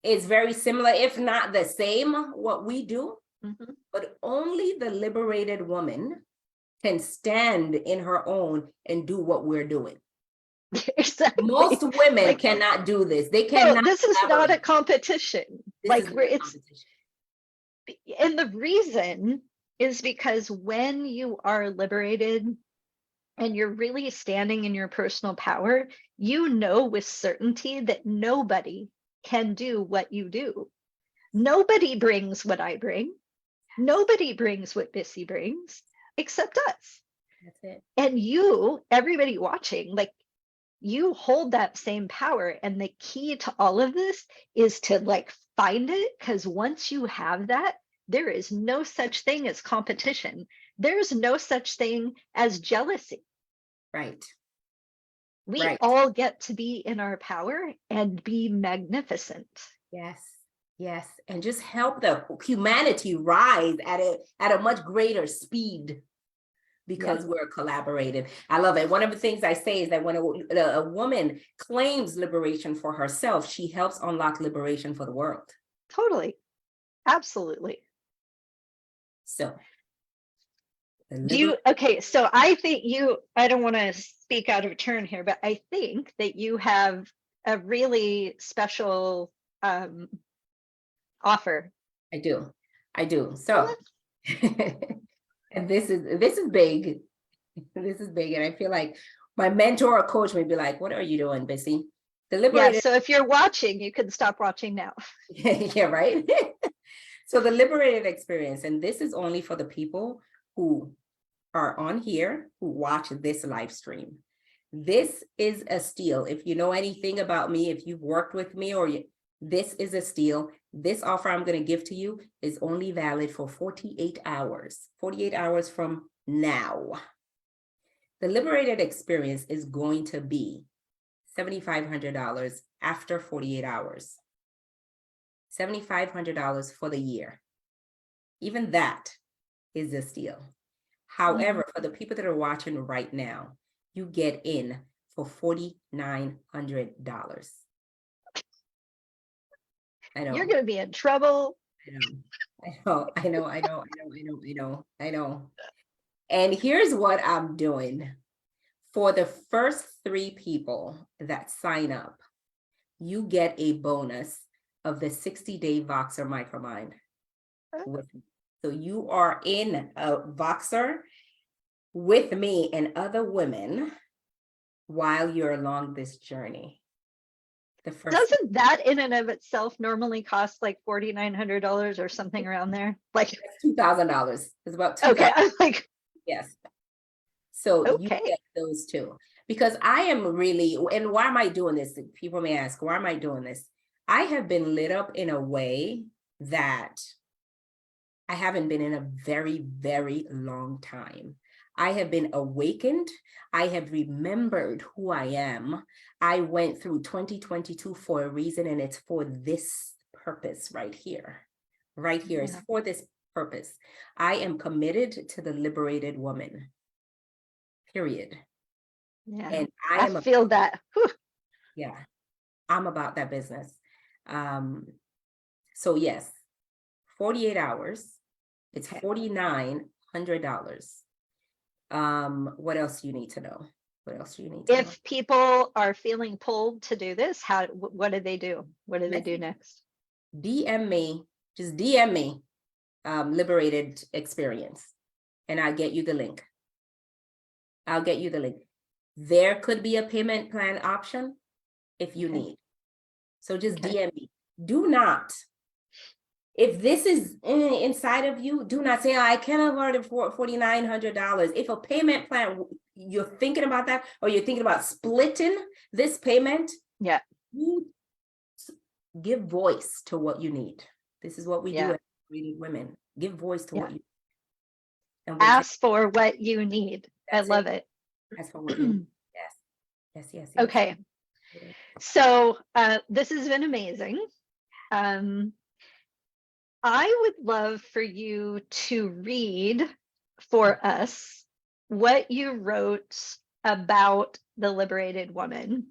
is very similar, if not the same, what we do.
Mhm.
But only the liberated woman can stand in her own and do what we're doing.
Exactly.
Most women
Like,
cannot do this. They
no,
cannot
this is not a
collaborate.
competition.
This
Like,
is not
we're
a
it's
competition.
and the reason is because when you are liberated and you're really standing in your personal power, you know with certainty that nobody can do what you do. Nobody brings what I bring. Nobody brings what Bissy brings except us.
That's it.
And you, everybody watching, like, you hold that same power. And the key to all of this is to like find it, because once you have that, there is no such thing as competition. There's no such thing as jealousy.
Right.
We
Right.
all get to be in our power and be magnificent.
Yes. Yes. And just help the humanity rise at a much greater speed because
Yep.
we're collaborating. I love it. One of the things I say is that when a woman claims liberation for herself, she helps unlock liberation for the world.
Totally. Absolutely.
So
Do you, okay, so I think you, I don't want to speak out of turn here, but I think that you have a really special offer.
I do. I do. So and this is big. This is big. And I feel like my mentor or coach may be like, what are you doing, Bissy? The
Yeah,
liberated,
so if you're watching, you can stop watching now.
yeah, right. So the liberated experience, and this is only for the people who are on here who watch this live stream. This is a steal. If you know anything about me, if you've worked with me, this is a steal. This offer I'm going to give to you is only valid for 48 hours, 48 hours from now. The liberated experience is going to be $7,500 after 48 hours. $7,500 for the year. Even that is a steal. However, for the people that are watching right now, you get in for $4,900. I know.
You're going to be in trouble.
I know. And here's what I'm doing. For the first 3 people that sign up, you get a bonus of the 60-day Voxer Micromind with me. So you are in a Voxer with me and other women while you're along this journey. The first
Doesn't that in and of itself normally cost like $4,900 or something around there? Like,
$2,000. It's about $2,000.
okay, I'm like,
Yes. So you
okay.
get those too. Because I am really, and why am I doing this? People may ask, why am I doing this? I have been lit up in a way that I haven't been in a very, very long time. I have been awakened. I have remembered who I am. I went through 2022 for a reason, and it's for this purpose right here. Right here is for this purpose. I am committed to the liberated woman, period.
Yeah,
And
I feel that. Whew.
Yeah, I'm about that business. So yes, 48 hours. It's $4,900. What else do you need to know? What else do you need to know?
If people are feeling pulled to do this, what do they do? What do they do next?
DM me, just DM me, liberated experience, and I'll get you the link. I'll get you the link. There could be a payment plan option if you need. So just DM me. Do not, If this is inside of you, do not say, I can't afford it for $4,900. If a payment plan, you're thinking about that, or you're thinking about splitting this payment,
Yeah.
you give voice to what you need. This is what we do
Yeah.
as Liberated Women. Give voice to
Yeah.
what you need. And we'll
Ask for what you need. I love it.
Ask for what you need. Yes. Yes, yes, yes.
Okay. So this has been amazing. I would love for you to read for us what you wrote about the liberated woman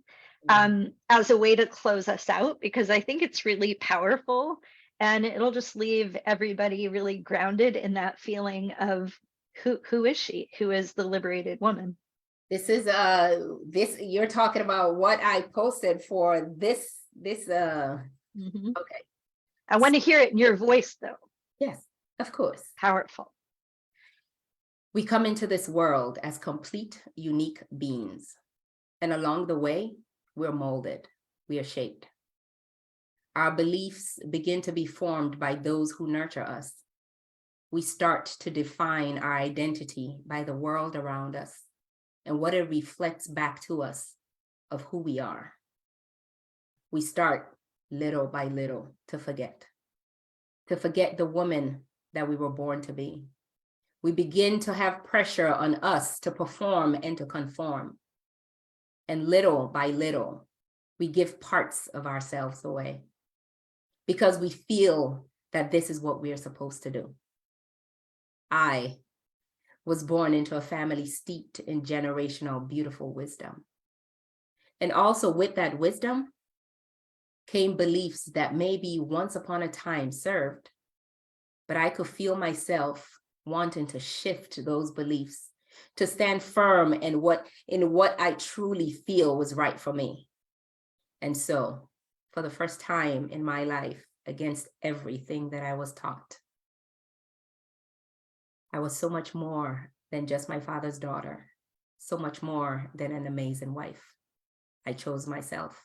as a way to close us out, because I think it's really powerful and it'll just leave everybody really grounded in that feeling of who is she? Who is the liberated woman?
This is this you're talking about what I posted for this
Mhm.
okay.
I want to hear it in your voice, though.
Yes, of course.
Powerful.
We come into this world as complete, unique beings. And along the way, we're molded, we are shaped. Our beliefs begin to be formed by those who nurture us. We start to define our identity by the world around us and what it reflects back to us of who we are. We start little by little to forget the woman that we were born to be. We begin to have pressure on us to perform and to conform. And little by little, we give parts of ourselves away because we feel that this is what we are supposed to do. I was born into a family steeped in generational, beautiful wisdom. And also with that wisdom came beliefs that maybe once upon a time served, but I could feel myself wanting to shift those beliefs, to stand firm in what I truly feel was right for me. And so, for the first time in my life, against everything that I was taught, I was so much more than just my father's daughter, so much more than an amazing wife. I chose myself.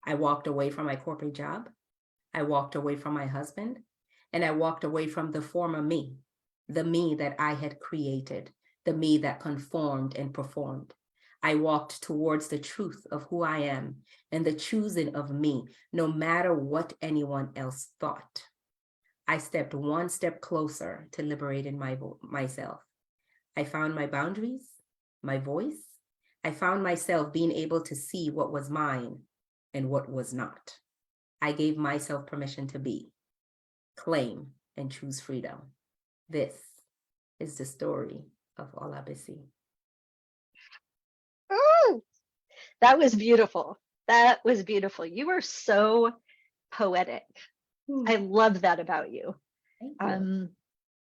I walked away from my corporate job. I walked away from my husband, and I walked away from the former me, the me that I had created, the me that conformed and performed. I walked towards the truth of who I am and the choosing of me, no matter what anyone else thought. I stepped one step closer to liberating myself. I found my boundaries, my voice. I found myself being able to see what was mine and what was not. I gave myself permission to be, claim, and choose freedom. This is the story of Olabisi.
Oh, that was beautiful. That was beautiful. You are so poetic. I love that about you.
Thank you.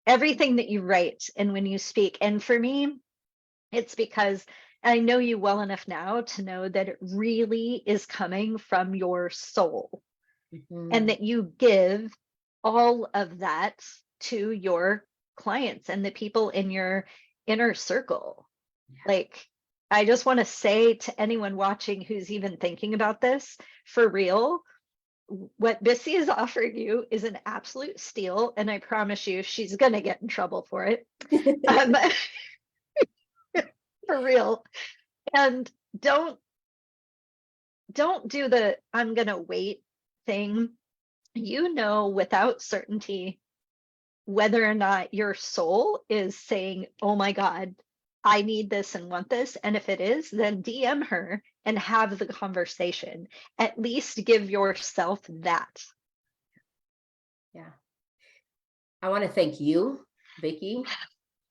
Everything that you write and when you speak. And for me, it's because I know you well enough now to know that it really is coming from your soul and that you give all of that to your clients and the people in your inner circle. Like, I just want to say to anyone watching who's even thinking about this, for real, what Bissy is offering you is an absolute steal, and I promise you she's gonna get in trouble for it. Um, for real. And don't do the I'm gonna wait thing. You know without certainty whether or not your soul is saying, oh my God, I need this and want this. And if it is, then DM her and have the conversation. At least give yourself that.
Yeah. I want to thank you, Vicki,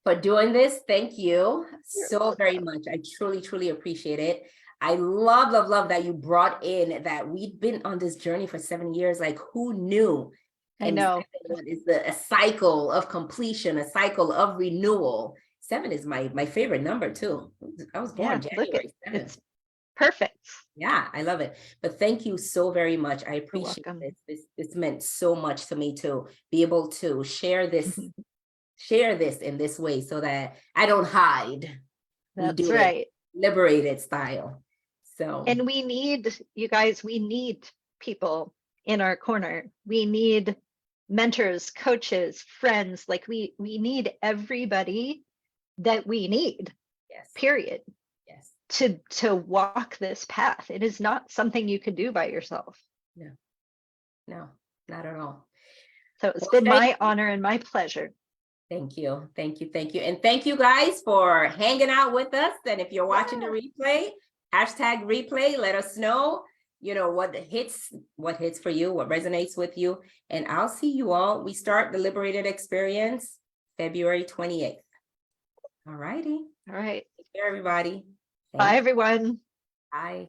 for doing this. Thank you so very much. I truly, truly appreciate it. I love, love, love that you brought in that we've been on this journey for 7 years. Like, who knew?
I know.
What is a cycle of completion, a cycle of renewal. 7 is my favorite number too. I was born January 7th.
It's perfect.
Yeah, I love it. But thank you so very much. I appreciate
welcome.
This meant so much to me to be able to share this in this way so that I don't hide. We
That's
do
right.
it liberated style. So,
And we need, you guys, we need people in our corner. We need mentors, coaches, friends. Like we need everybody that we need,
Yes.
period,
Yes.
to walk this path. It is not something you could do by yourself.
No, no, not at all.
So it's
Well,
been my honor and my pleasure.
thank you. Thank you. Thank you. And thank you guys for hanging out with us. And if you're watching the replay, hashtag replay, let us know, you know, what hits for you, what resonates with you. And I'll see you all. We start the Liberated Experience February 28th. All righty.
All right.
Take care, everybody.
Bye, everyone.
Bye.